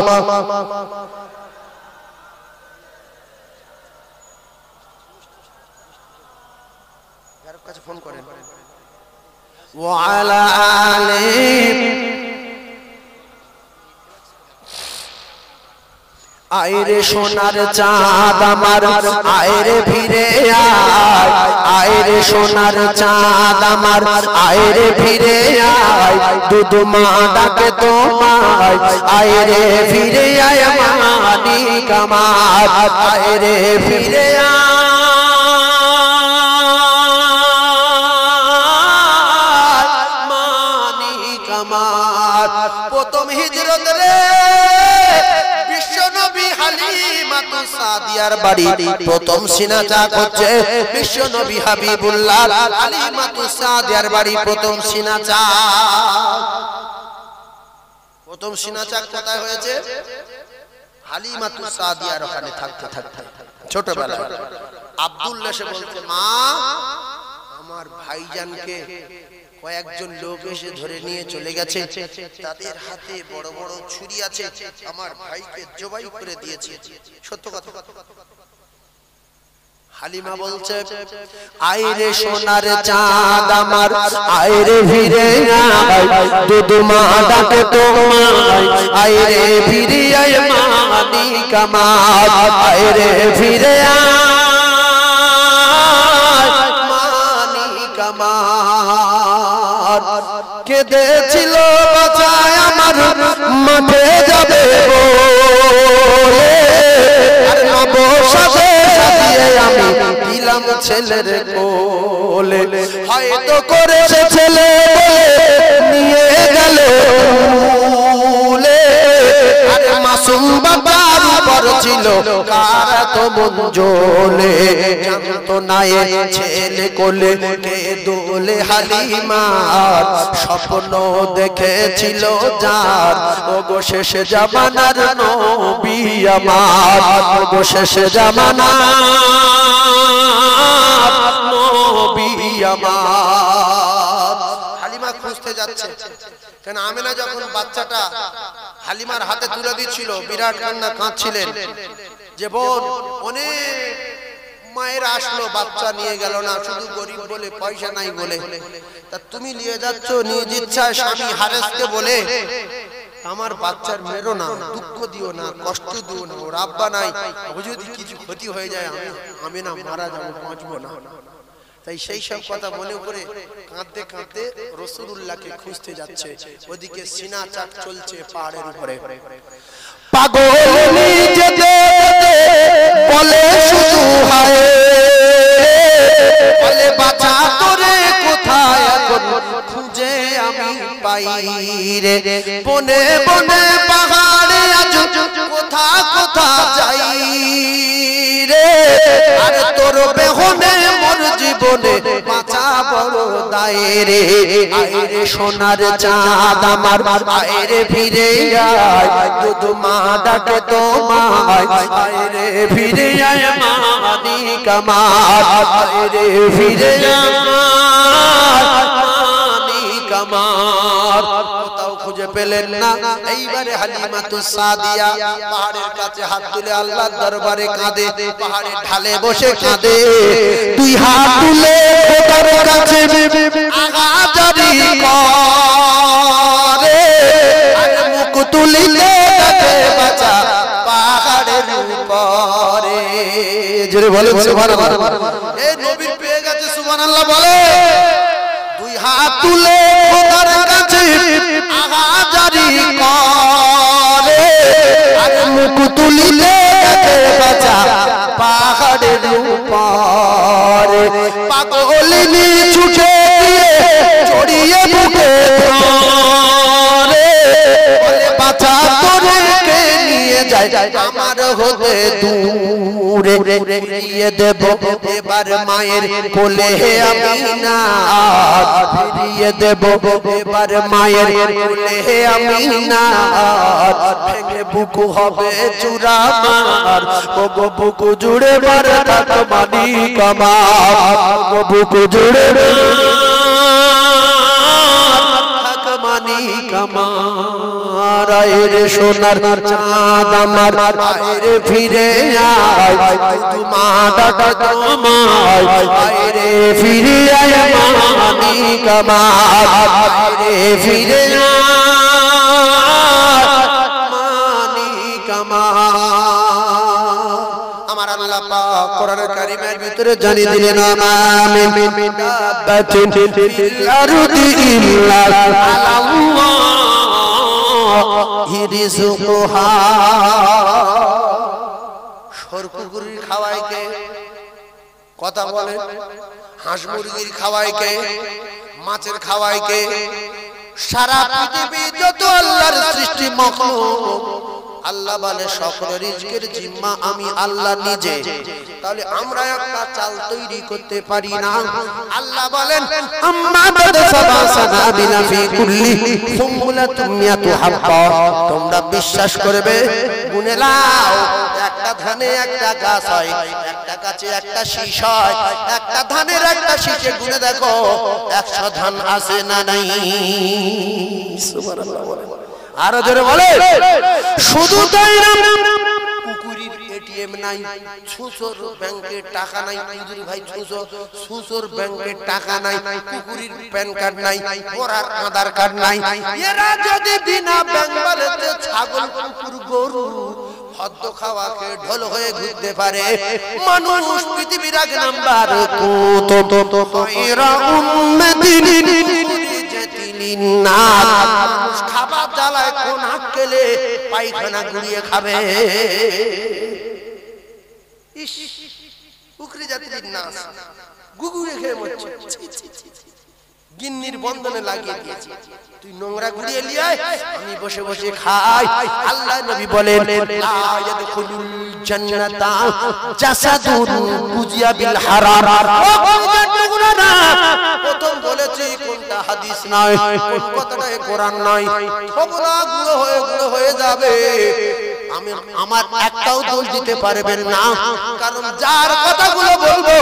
কাছে ফোন করেন। ওয়ালা আলি আইরে সোনার চাঁদ আমার, আইরে ফিরে আয়, আইরে সোনার চাঁদ আমার, আইরে ফিরে আয়, দুদমা ডাকে তোমায়, আইরে ফিরে আয় মানিক আমার, আইরে ফিরে আয় মানিক আমার। প্রথম হিজরত রে বিশ্বনবী হালিমাতু সাদিয়ার বাড়ি, প্রথম সিনাচাক হচ্ছে বিশ্বনবী হাবিবুল্লাহ হালিমাতু সাদিয়ার বাড়ি, প্রথম সিনাচাক। প্রথম সিনাচাক কোথায় হয়েছে? হালিমাতু সাদিয়ার ওখানে থাকতে থাকতে ছোটবেলা আব্দুল্লাহ সে বলতে, মা আমার ভাইজানকে কয়েকজন লোক এসে ধরে নিয়ে চলে গেছে, তাদের হাতে বড় বড় ছুরি আছে, আমার ভাইকে জবাই করে দিয়েছে। সত্য কথা। হালিমা বলছে, আইরে সোনার চাঁদ আমার, আইরে ফিরে আয়, দুদমা ডাকে তোমায়, আইরে ফিরে আয় মানিক আমার, আইরে ফিরে আয় মানিক আমার। কেঁদেছিল বাঁচায় আমার, মাঠে যাবে বলে, আর নবসাদে সাজিয়ে আমি দিলাম ছেলের কোলে, হয়তো করেছে ছেলে নিয়ে গেল আরে মাসুম বাবার উপর ছিল কারা তো মন জ্বলে, জানতো না এ ছেলে কোলে কে দোলে। হালিমার স্বপ্ন দেখেছিল যার, ওগো শেষ জামানার নবী আমার, ওগো শেষ জামানার নবী আমার। হালিমা খুঁজতে যাচ্ছে, কেন আমেনা যখন বাচ্চাটা হালিমার হাতে তুলে দিচ্ছিল বিরাট কান্না কাঁদছিলেন যে বোন অনেক মায়েরা আসলো বাচ্চা নিয়ে গেল না শুধু গরিব বলে পয়সা নাই বলে তা তুমি নিয়ে যাচ্ছ নিজ ইচ্ছায় স্বামী হারেসকে বলে আমার বাচ্চার মেরো না দুঃখ দিও না কষ্ট দিও না ওর আব্বা নাই ও যদি কিছু ক্ষতি হয়ে যায় আমি না মারা যাবো বাঁচবো না তাই সেই সব কথা মনে করে কাঁদতে কাঁদতে রাসূলুল্লাহকে খুঁজতে যাচ্ছে ওদিকে সিনা চাক চলছে পাহাড়ের উপরে পাগল যেতে বলে শুধু হায় বলে বাঁচা তোরে কোথায় এখন খুঁজে আমি পাই রে বনে বনে পাহাড়ে আজ কোথা কোথা যাই রে আর তোর বেহনে মোর জীবনে বাঁচা বড় দায় রে আয় রে সোনার চাঁদ আমার আয় রে ফিরে আয় দুধ মা ডাকে তোমায় আয় রে ফিরে আয় মানিক আমার আয় রে ফিরে আয় মানিক আমার কোথাও খুঁজে পেলেন না এইবারে হালিমাতুস সাদিয়া পাহাড়ের কাছে হাত তুলে আল্লাহর দরবারে কাঁদে পাহাড়ের ঢালে বসে কাঁদে দুই হাত তুলে খোদার কাছে আগাজারি করে আর মুখ তুলিলে তাকে বাঁচা পাহাড়ের উপরে জোরে বলেন সুবহানাল্লাহ এই নবীর পেয়ে গেছে সুবহানাল্লাহ বলে দুই হাত তুলে খোদার কাছে আগাজারি করে আর মুখ তুলিলে তাকে বাঁচা পাহাড়ের উপরে পাগলিনী ছুটে গিয়ে ছড়িয়ে বুকে ধরে বলে বাঁচা তোরে কে নিয়ে যায় আমার হতে দূরে ফিরিয়ে দেব এবার মায়ের কোলে আমিনা ফিরিয়ে দেব এবার মায়ের কোলে আমিনা ভেঙে বুকু হবে চূড়া মার ওগো বুকু জুড়ে মার থাক মানিক আমার ওগো বুকু জুড়ে থাক মানিক আমার আয় রে সোনার চাঁদ আমার আয় রে ফিরে আয় তোমা ডাকা তোমায় আয় রে ফিরে আয় মানিক আমার আয় রে ফিরে আয় মানিক আমার আল্লাহ পাক কোরআন কারীমের ভিতরে জানিয়ে দিলেন আমিন দাব্বাতিন ফিল আরদি ইল্লা আল্লাহু রিজকুহা সরকুগুরির খাওয়ায় কে কথা বলেন হাঁস মুরগির খাওয়ায় কে মাছের খাওয়ায় কে সারা পৃথিবী যত আল্লাহর সৃষ্টি মাখলুক আল্লাহ বলে সকল রিজকের জিম্মা আমি আল্লাহ নিজে তাহলে আমরা একটা চাল তৈরি করতে পারি না আল্লাহ বলেন আম্মা বাদ সাবাসানা বিনা ফি কুল্লি সুমুলাতুম মিয়াতু হাব্বা তোমরা বিশ্বাস করবে গুনে নাও একটা ধানে একটা গাছ হয় একটা গাছে একটা শীষ হয় একটা ধানের একটা শীষে গুনে দেখো 100 ধান আছে না নাই সুবহানাল্লাহ বলেন আরো জোরে বলে শুধু তাই না কুকুরির এটিএম নাই ছুঁচোর ব্যাংকে টাকা নাই হুজুর ভাই ছুঁচোর ব্যাংকে টাকা নাই কুকুরির প্যান কার্ড নাই ওরার আধার কার্ড নাই এরা যদি বিনা ব্যাংক বালেতে ছাগল কুকুর গরু হদ্দ খাওয়াকে ঢোল হয়ে ঘুরতে পারে মানুষ পৃথিবীর এক নাম্বার তো খায়রা উম্মাতিন মানুষ খাবার জ্বালায় কোন হাত গেলে পায়খানা গুড়িয়ে খাবে উকরি জাতির নাস গুগুরে খেয়ে মরছে গিন্নির বন্ধনে লাগিয়ে দিয়েছে তুই নোংরা গুড়িয়ে লিয়ে আমি বসে বসে খাই আল্লাহ নবী বলেন লা ইয়াদখুলুল জান্নাতা জাসাদুন গুজিয়া বিল হারার প্রথম বলেছি কোনটা হাদিস নয় কোন কথাটা কোরআন নয় সবগুলা গুলো হয়ে যাবে আমি আমার একটাও দোষ দিতে পারবেন না, কারণ যার কথাগুলো বলবো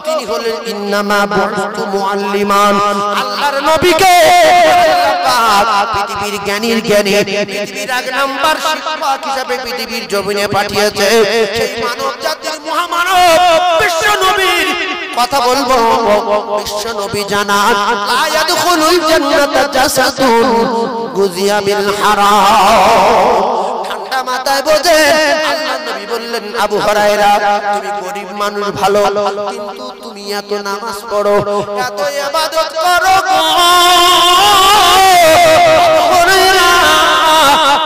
তিনি হলেন ইন্নামা বুইতু মুআল্লিমান। আল্লাহর নবীকে পাক পৃথিবীর জ্ঞানীর জ্ঞানী, পৃথিবীর এক নাম্বার শিক্ষক হিসেবে পৃথিবীর জমিনে পাঠিয়েছে। সেই মানব জাতির মহামানব বিশ্ব নবীর কথা বলবো। বিশ্ব নবী জানান লা ইয়াদখুলুল জান্নাতা জাসাদুন গুজিয়া বিল হারাম। ঠান্ডা মাথায় বোঝে আল্লাহর নবী বললেন, আবু হুরায়রা তুমি গরিব মানুষ ভালো, কিন্তু তুমি এত নামাজ পড়ো, এত ইবাদত করো গো,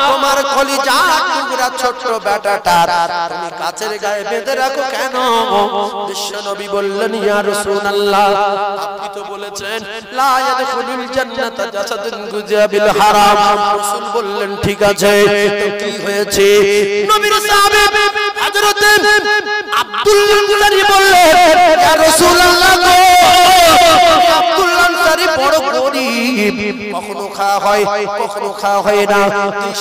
তোমার কলিজা টুকরা ছোট্ট বেটাটা তুমি কাছের গায়ে বেঁধে রাখো কেন? বিশ্ব নবী বললেন, ইয়া রাসূলুল্লাহ আপনি তো বলেছেন লা ইয়াদখুলুল জান্নাতা জাসাদুন গুজিয়া বিল হারাম। রাসূল বললেন, ঠিক আছে, তো কি হয়েছে? নবীর সাহাবী হযরত আব্দুল্লাহ আনসারী বললেন, ইয়া রাসূলুল্লাহ গো, আব্দুল্লাহ আনসারী বড় গরীব, কখনো খাওয়া হয় কখনো খাওয়া হয় না,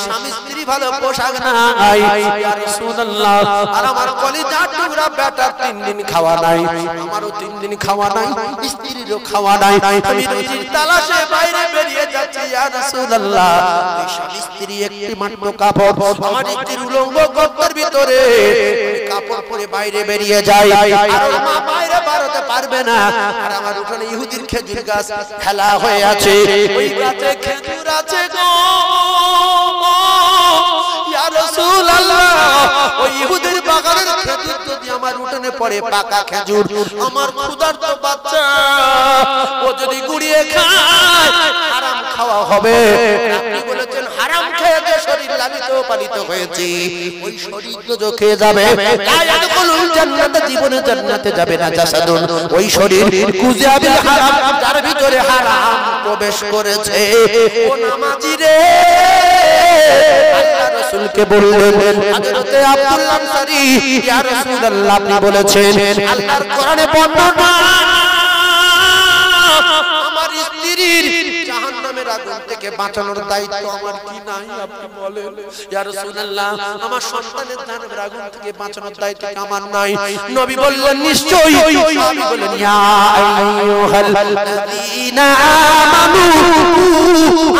স্বামী স্ত্রী ভালো পোশাক নাই, ইয়া রাসূলুল্লাহ, আর আমার কলিজার টুকরা বেটা 3 দিন খাওয়া নাই, আমারও 3 দিন খাওয়া নাই, স্ত্রীরও খাওয়া নাই, আমি রুজির তালাশে বাইরে বেরিয়ে যাচ্ছি ইয়া রাসূলুল্লাহ। এই স্বামী স্ত্রী একটি মাত্র কাপড় আমার স্ত্রীর উলঙ্গ গর্তের ভিতরে কাপড় পরে বাইরে বেরিয়ে যায়, আর মা বাইরে বেরোতে পারবে না, আর আমার উঠোনে ইহুদির খেজুর গাছ খেলা হয়ে আছে, ওই গাছে খেজুর আছে গো ইয়া রাসূলুল্লাহ। ওই ইহুদির বাগানের খেজুর যদি আমার উঠোনে পড়ে, পাকা খেজুর, আমার ক্ষুধার্ত বাচ্চা ও যদি গুড়িয়ে খায় হারাম খাওয়া হবে। আপনি বলেছেন হারাম খেয়ে যে শরীর লালিত পালিত হয়েছে, ওই শরীর তো খেয়ে যাবে, লা ইয়াদখুলুল জান্নাতা, জীবনে জান্নাতে যাবে না জাসাদুন, ওই শরীর গুজিয়া বিল হারাম, যার ভিতরে হারাম প্রবেশ করেছে। ও নামাজি রে, আল্লাহ রাসূলকে বললেন, হযরত আব্দুল্লাহ আনসারী, ইয়া রাসূলুল্লাহ আপনি বলেছেন আল্লাহর কোরআনে বর্ণনা আমার স্ত্রীর জাহান্নামের আগুন থেকে বাঁচানোর দায়িত্ব আমার কি নাই? আপনি বলেন ইয়া রাসূলুল্লাহ, আমার সন্তানের জাহান্নামের আগুন থেকে বাঁচানোর দায়িত্ব আমার নাই? নবী বললেন, নিশ্চয়ই। নবী বললেন, ইয়া আইয়ুহাল্লাযীনা আমানু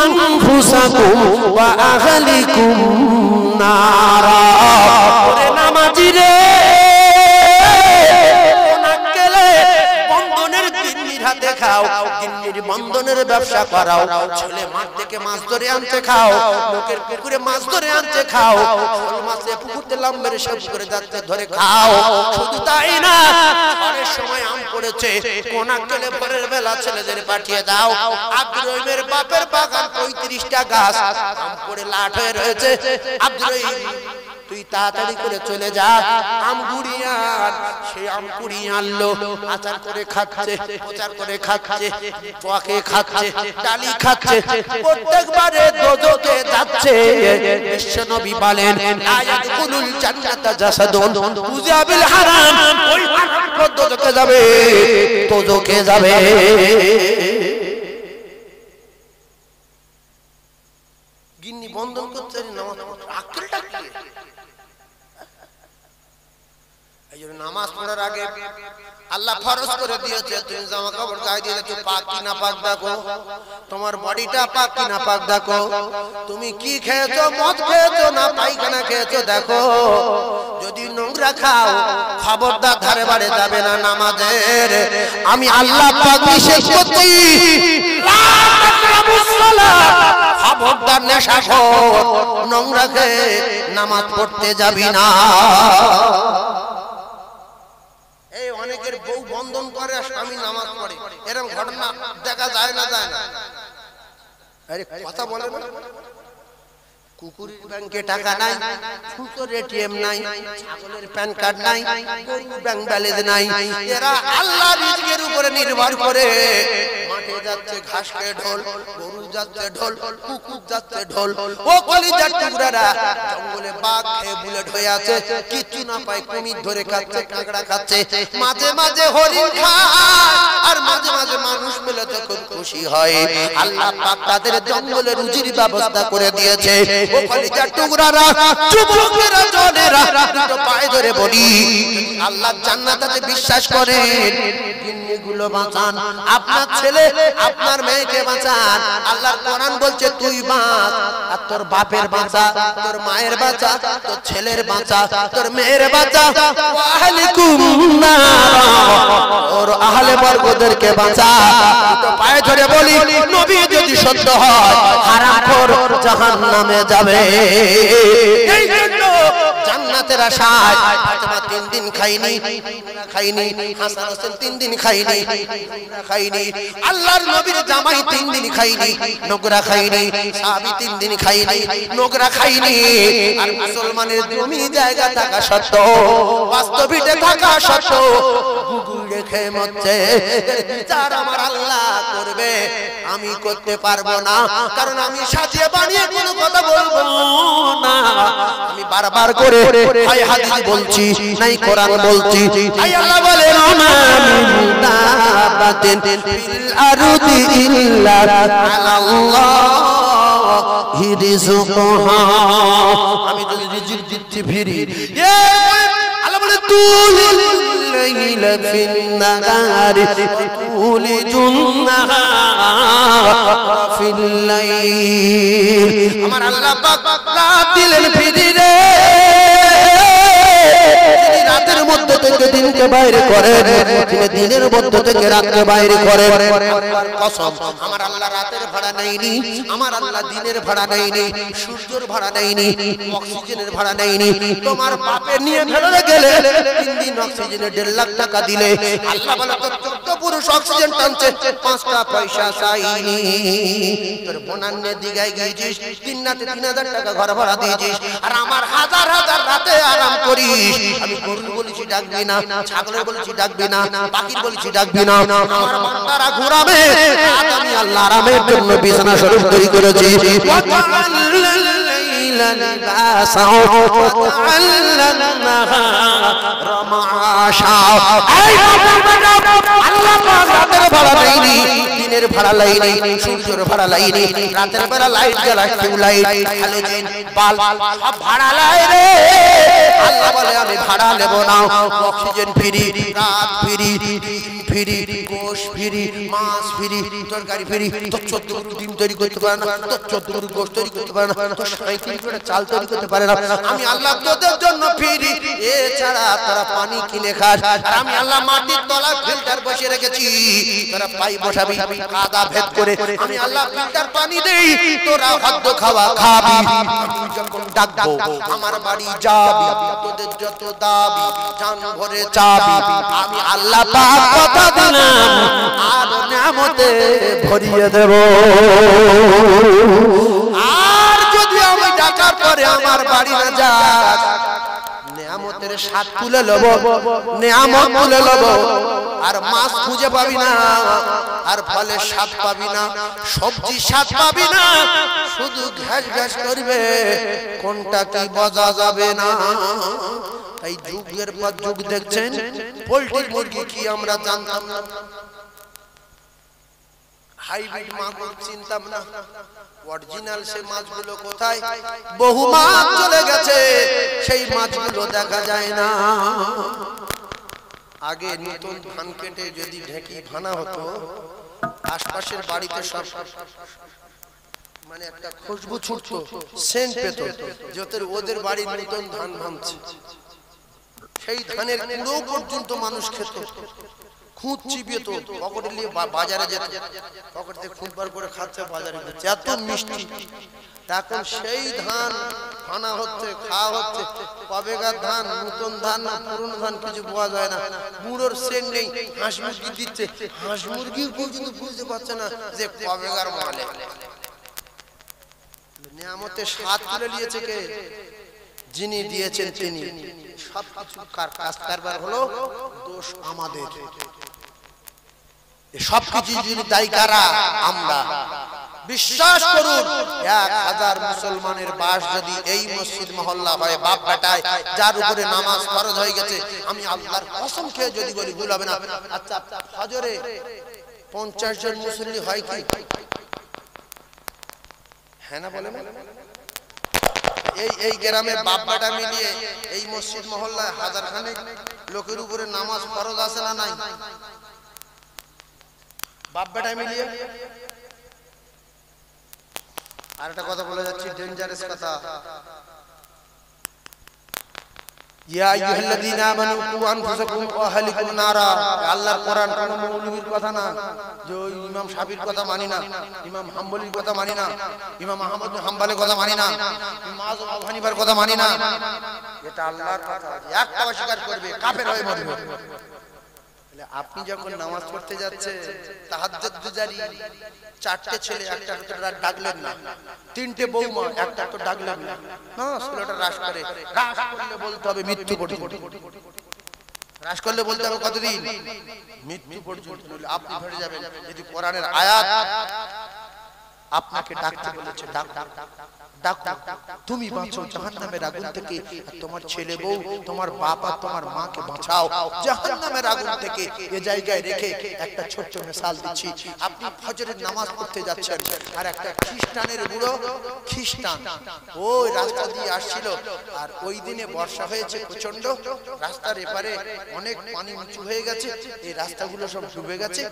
আনফুসাকুম ওয়া আহলিকুম নারা। ওরে নামাজি রে, হাতে খাও, গিন্নির বন্ধনের ব্যবসা করাও, ছেলে মাঠ থেকে মাছ ধরে আনতে খাও, লোকের পুকুরে মাছ ধরে আনতে খাও, শোল মাছে পুকুরতে লাম মেরে সব করে যাচ্ছে ধরে খাও। শুধু তাই না, অনেক সময় আম পড়েছে, কোনা কেলে ভোরের বেলা ছেলেদের পাঠিয়ে দাও, আব্দুর রহিমের বাপের বাগান 35টা গাছ, আম পড়ে লাট হয়ে রয়েছে, আব্দুর রহিম তুই তাড়াতাড়ি করে চলে যা, আম কুড়িয়ে আন। সেই আম কুড়িয়ে আনলো, আচার করে খাচ্ছে, প্রচার করে খাচ্ছে, পোয়াকে খাচ্ছে, ডালি খাচ্ছে, প্রত্যেকবারে দোজখে যাচ্ছে। বিশ্বনবী বলেন, লা ইয়াদখুলুল জান্নাতা জাসাদুন গুজিয়া বিল হারাম, ওই হারাম দোজখে যাবে, দোজখে যাবে। গিন্নি বন্ধন করতে নামাজ আকলটা কি? নামাজ পড়ার আগে আল্লাহ ফরজ করে দিয়েছে, তুমি জামা কাপড় গায়ে দিয়ে তুমি পাক কি না পাক দেখো, তোমার বডিটা পাক কি না পাক দেখো, তুমি কি খেয়েছো, মদ খেয়েছো না পায়খানা খেয়েছো দেখো। যদি নোংরা খাও খবরদার ধারে বাড়ে যাবে না নামাজের। আমি আল্লাহ পাক নিষেধ করছি, লা তাকরাবুস সালাত, খবরদার নেশাখোর নোংরা খেয়ে নামাজ পড়তে যাবি না। এই অনেকের বউ বন্ধন করে আর স্বামী নামাজ পড়ে, এরকম ঘটনা দেখা যায় না? যায় না? আরে কথা বলে না। কুকুরের ব্যাংকে টাকা নাই, ফুটোর এটিএম নাই, ছাগলের প্যান কার্ড নাই, গরুর ব্যাংক ব্যালেন্স নাই, এরা আল্লাহর রিজিকের উপরে নির্ভর করে মাঠে যাচ্ছে ঘাস খেয়ে ঢোল, গরু যাচ্ছে ঢোল, কুকুর যাচ্ছে ঢোল। ও কলিজার টুকরারা, জঙ্গলে বাঘ খেয়ে বুলেট হয়ে আছে, কিচ্ছু না পায়, কুমির ধরে খাচ্ছে, কাঁকড়া খাচ্ছে, মাঝে মাঝে হরিণ খায়, আর মাঝে মাঝে মানুষ পেলে তো খুব খুশি হয়। আল্লাহ পাক তাদের জঙ্গলে রুজির ব্যবস্থা করে দিয়েছে। ও কলিজার টুকরারা, যুবকেরা, জনেরা, দুটো পায়ে ধরে বলি, আল্লাহর জান্নাতে বিশ্বাস করেন, জিন্নিগুলো বাঁচান, আপনার ছেলে আপনার মেয়েকে বাঁচান। আল্লাহর কোরআন বলছে তুই বাঁচ, আর তোর বাপের বাঁচা, তোর মায়ের বাঁচা, তোর ছেলের বাঁচা, তোর মেয়ের বাঁচা, ওয়াহলিকুম নার, ওর আহলে বর্গদেরকে বাঁচা। তো পায়ে ধরে বলি, নবী যদি সত্য হয়, হারামখোর জাহান্নামে যাবে। এই জন্য জান্নাতের আশায় ফাতেমা 3 দিন খাইনি, হাসান হোসেন 3 দিন খাইনি, আল্লাহর নবীর জামাই 3 দিন খাইনি, নোংরা খাইনি, সাহাবী 3 দিন খাইনি, নোংরা খাইনি। আর মুসলমানের জমি জায়গা থাকা সত্ত্বেও, বাস্তবিতে থাকা সত্ত্বেও গুগল রেখে মরছে। বিচার আমার আল্লাহ করবে, আমি করতে পারবো না, কারণ আমি সাজিয়ে বানিয়ে কোনো কথা বলবো না। আমি বারবার করে হয় হাদিস বলছি, নাই কোরআন বলছি। তাই আল্লাহ বলেন, ফিল আরদি ইল্লা আলাল্লাহি রিজকুহা, আমি যদি রিজিক দিচ্ছি ফিরি। আল্লাহ বলে, তুলিল লাইলা ফিন নাহারি তুলিজুন নাহারা ফিল লাইল। আমার আল্লাহ পাক রাত দিলেন ফিরি রে, রাতের মধ্যে থেকে দিনকে বাইরে করেন, তিনি দিনের মধ্যে থেকে রাতকে বাইরে করেন। কসম, আমার আল্লাহ রাতের ভাড়া নেয়নি, আমার আল্লাহ দিনের ভাড়া নেয়নি, সূর্যের ভাড়া নেয়নি, অক্সিজেনের ভাড়া নেয়নি। তোমার বাপে নিয়ে ফেলে গেলে 3 দিন অক্সিজেনে 1.5 লাখ টাকা দিলে, আল্লাহ বলে তোর 14 পুরুষ অক্সিজেন টানছে, 5টা পয়সা চাইনি। তোর বোনান্নে দিঘায় গিয়েছিস, 3 রাতে 3000 টাকা ঘর ভাড়া দিয়েছিস, আর আমার হাজার হাজার রাতে আরাম করিস। আমি গরু বলেছি ডাকবি না, ছাগলের বলেছি ডাকবি না, পাখির বলেছি ডাকবি না, আমার বান্দারা ঘুরাবে। আজ আমি আল্লাহ আরামের জন্য বিছানা শরীফ তৈরি করেছি। দিনের ভাড়া লাইনি, সূর্যের ভাড়া লাইনি, রাতের বেলা লাইট জ্বালা, টিউবলাইট, হ্যালোজেন, বাল্ব, সব ভাড়া লাই রে। আল্লাহ বলে আমি ভাড়া নেব না, অক্সিজেন ফ্রি, রাত ফ্রি, ফ্রি, গোশ ফ্রি, মাছ ফ্রি, তরকারি ফ্রি। তো 14 গরু ডিম তৈরি করতে পারে না, তো 14 গরু গোশ তৈরি করতে পারে না, তো 37 করে চাল তৈরি করতে পারে না। আমি আল্লাহ তোদের জন্য ফ্রি, এছাড়া তোরা পানি কিনে খাস। আর আমি আল্লাহ মাটির তলা ফিল্টার বসিয়ে রেখেছি, তোরা পাই বসাবি, কাদা ভেদ করে আমি আল্লাহ ফিল্টার পানি দেই, তোরা খাদ্য খাওয়া খাবি। আমি যখন ডাকবো আমার বাড়ি যাবি, তোদের যত দাবি জান ভরে চাবি, আমি আল্লাহ পাক কথা দিলাম আর নিয়ামতে ভরিয়ে দেব। আর যদি আমি ডাকার পরে আমার বাড়ি না যাস, নিয়ামতের স্বাদ তুলে লব, নিয়ামত তুলে লব, আর মাছ খুঁজে পাবি না, আর ফলের স্বাদ পাবি না, সবজি স্বাদ পাবি না, শুধু ঘ্যাস ঘ্যাস করবে, কোনটা কি বোঝা যাবে না। তাই যুগের পর যুগ দেখছেন, পোল্ট্রি মুরগি কি আমরা জানতাম না, হাইব্রিড মাগুর চিনতাম না, অরিজিনাল সেই মাছগুলো কোথায়? বহু মাছ চলে গেছে, সেই মাছগুলো দেখা যায় না। আগে নতুন ধান কেটে যদি ঢেকি ভানা হতো, আশপাশের বাড়িতে সব মানে একটা খুশবু ছুটতো, সেন্ট পেত, যত ওদের বাড়ির নতুন ধান ভাঙছে। সেই ধানের কুড়ো পর্যন্ত মানুষ খেত, খুঁত চিবিয়ে তো পকেটে নিয়ে বাজারে যেত, পকেট থেকে খুঁত বার করে খাচ্ছে, বাজারে যাচ্ছে, এত মিষ্টি। এখন সেই ধান ভানা হচ্ছে, খাওয়া হচ্ছে, কবেকার ধান, নতুন ধান না পুরনো ধান কিছু বোঝা যায় না। গুঁড়োর সেন্ট নেই, হাঁস মুরগি দিচ্ছে, হাঁস মুরগিও পর্যন্ত বুঝতে পারছে না যে কবেকার মালে। নিয়ামতের স্বাদ তুলে নিয়েছে কে? যিনি দিয়েছেন তিনি। সবকিছু কাজ কারবার হলো, দোষ আমাদের। সবকিছু যদি দায়ী কারা? আমরা। বিশ্বাস করুন 1000 মুসলমানের বাস যদি এই মসজিদ মহল্লা হয়, বাপ বেটায় যার উপরে নামাজ ফরজ হয়ে গেছে, আমি আল্লাহর কসম খেয়ে যদি বলি ভুল হবে না। আচ্ছা ফজরে 50 জন মুসল্লি হয় কি? হ্যাঁ না বলেন? এই গ্রামে বাপ বেটা মিলিয়ে এই মসজিদ মহল্লায় 1000 খানেক লোকের উপরে নামাজ ফরজ আছে না নাই? বাপ বেটা মিলিয়ে। আর একটা কথা বলে যাচ্ছি, ডেঞ্জারাস কথা। ইয়া আইয়ুহাল্লাযীনা আমানু কু আনফুসাকুম ওয়া আহলিকুম নারা। আল্লাহর কোরআন কোন মৌলবীর কথা না, যে ইমাম শাফির কথা মানি না, ইমাম হাম্বলির কথা মানি না, ইমাম আহমদ বিন হাম্বলের কথা মানি না, ইমাম আযম আবু হানিফার কথা মানি না। এটা আল্লাহর কথা। একটা অস্বীকার করবে কাফের হয়ে মরবে। আপনি যখন নামাজ পড়তে যাচ্ছে, তাহাজ্জুদ গুজারি, 4টে ছেলে একটা তো ডাকলেন না, 3টে বৌমা একটা তো ডাকলেন না, না ষোলোটা রাশ করে। রাশ করলে বলতে হবে মৃত্যু পর্যন্ত। রাশ করলে বলতে হবে কতদিন? মৃত্যু পর্যন্ত। আপনি ভরে যাবেন যদি কোরআনের আয়াত আপনাকে ডাকতে বলেছে, ডাক ডাক ডাক, তুমি বাঁচো জাহান্নামের আগুন থেকে, আর তোমার ছেলে বউ, তোমার বাপ আর তোমার মাকে বাঁচাও জাহান্নামের আগুন থেকে। এই জায়গায় রেখে একটা ছোট্ট মিসাল দিচ্ছি। আপনি ফজরের নামাজ পড়তে যাচ্ছেন, আর একটা খ্রিস্টানের বুড়ো খ্রিস্টান ওই রাস্তা দিয়ে আসছিল, আর ওই দিনে বর্ষা হয়েছে প্রচন্ড, রাস্তার এপারে অনেক পানি উঁচু হয়ে গেছে, এই রাস্তাগুলো সব ডুবে গেছে।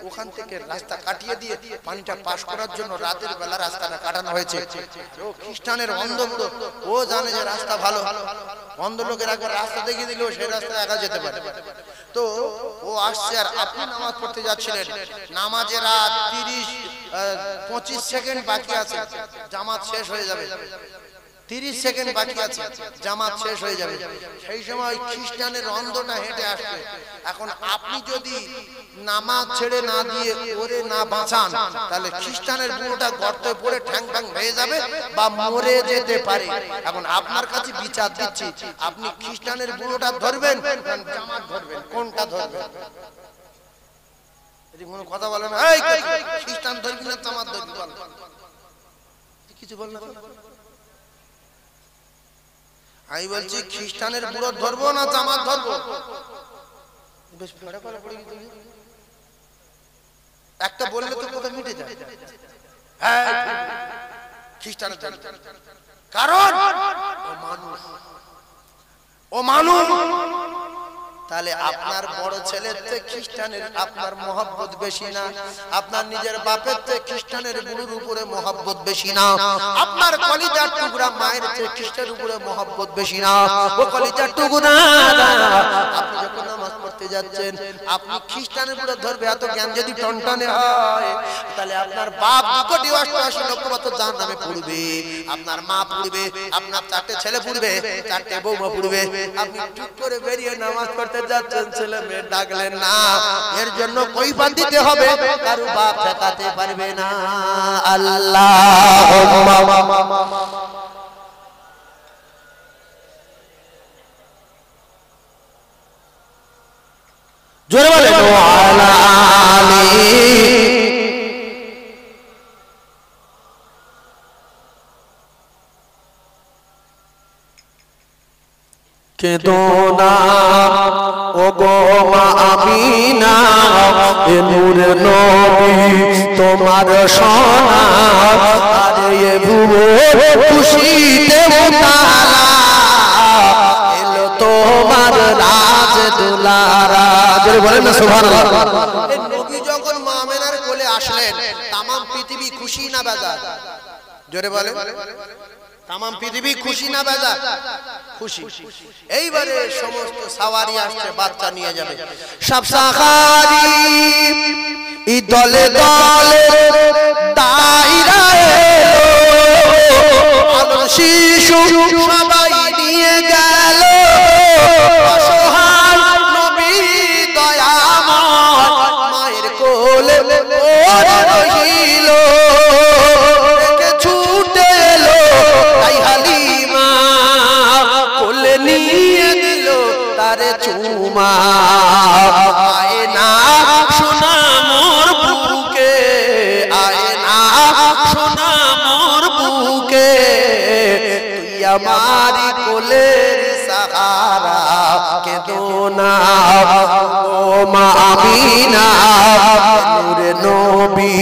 ওখান থেকে রাস্তা কাটিয়ে দিয়ে পানিটা পাস করার জন্য রাতের বেলা রাস্তাটা কাটানো হয়েছে। খ্রিস্টানের অন্ধ বুড়ো, ও জানে যে রাস্তা ভালো, অন্ধ লোকের আগে রাস্তা দেখিয়ে দিলেও সেই রাস্তায় একা যেতে পারে। তো ও আসছে, আর আপনি নামাজ পড়তে যাচ্ছিলেন, নামাজের রাত 25 সেকেন্ড বাকি আছে, জামাত শেষ হয়ে যাবে। 30 সেকেন্ড বাকি আছে, জামাত শেষ হয়ে যাবে। সেই সময় খ্রিস্টানের অন্ধটা হেঁটে আসবে। এখন আপনি যদি নামাজ ছেড়ে না দিয়ে ওরে না বাঁচান, তাহলে খ্রিস্টানের বুড়োটা গর্তে পড়ে ঠ্যাং ঠ্যাং ভেঙে যাবে বা মরে যেতে পারে। এখন আপনার কাছে বিচার দিচ্ছি, আপনি খ্রিস্টানের বুড়োটা ধরবেন, জামাত ধরবেন, কোনটা ধরবেন? যদি কোনো কথা বলেন, এই খ্রিস্টান ধরবি না জামাত ধরবি, বল কিছু বল না। আমি বলছি খ্রিস্টানের বুড়ো ধরবো না জামাত ধরবো? একটা বললে তো কথা মিটে যায়। খ্রিস্টানের কারণ ও মানুষ। তাহলে আপনার বড় ছেলের চেয়ে খ্রিস্টানের আপনার মহব্বত বেশি না? আপনার নিজের বাপের চেয়ে খ্রিস্টানের বুড়োর উপরে মহব্বত বেশি না? আপনার কলিজার টুকরা মায়ের চেয়ে খ্রিস্টানের উপরে মহব্বত বেশি না? ও কলিজার টুকরা, আপনি যখন নামাজ পড়তে যাচ্ছেন, আপনি খ্রিস্টানের বুড়ো ধরবে, এত জ্ঞান যদি টনটনে হয়, তাহলে আপনার বাপ 2.88 লক্ষ বছর জাহান্নামে পড়বে, আপনার মা পড়বে, আপনার 4টে ছেলে পড়বে, 4টে বৌমা পড়বে। আপনি ঠিক করে বেরিয়ে নামাজ পড়তে যাচ্ছেন, ছেলে মেয়ে ডাকলেন না, এর জন্য কৈফিয়ত দিতে হবে, কারো বাপ ঠেকাতে পারবে না। আল্লাহুম্মা জোরে বলেন ওয়ালা আলি। কেঁদো না ও গো মা আমিনা, এ নূরে নবী তোমার সোনা, আরে এ ভুবন খুশিতে উতালা, এলো তোমার রাজ দুলারা। জোরে বলেন না সুবহানাল্লাহ। এই নবী যখন মা আমিনার কোলে আসলেন, তাম পৃথিবী খুশি না বেজার? জোরে বলেন, তাম পৃথিবী খুশি না বেজার? খুশি। এইবারে সমস্ত সাওয়ারি আসছে, বাচ্চা নিয়ে যাবে, সব সাহারি ই দলে দলে দাইরা এলো, আলো শিশু সবাই নিয়ে গেল, অসহায় নবী দয়াময় মায়ের কোলে ওরে রহিল, ছুটে এলো তাই হালিমা, কোলে নিয়ে দিল তারে চুমা, আয় না সোনা মোর আমারি কোলের সাহারা কেঁদো না ও মা আমিনা নূরে নবী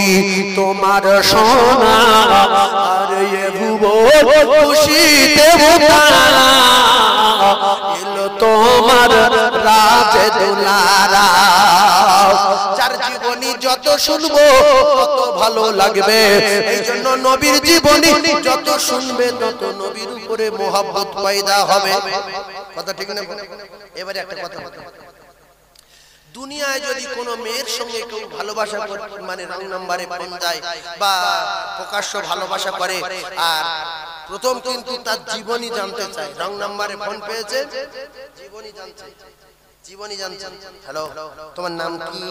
তোমার সোনা আর এ ভুবন খুশিতে ভরা এলো তোমার রাজে দুলারা যার জীবনী যত শুনবো তত ভালো লাগবে এই জন্য নবীর জীবনী যত শুনবে তত নবীর উপরে মোহাব্বত পয়দা হবে কথা ঠিক না এবারে একটা কথা দুনিয়ায় যদি কোনো মেয়ের সঙ্গে কেউ ভালোবাসা মানে রং নাম্বারে ফোন দেয় বা প্রকাশ্য ভালোবাসা করে আর প্রথম কিন্তু তার জীবনী জানতে চায় রং নাম্বারে ফোন পেয়েছে জীবনী জানছে হ্যালো তোমার নাম কি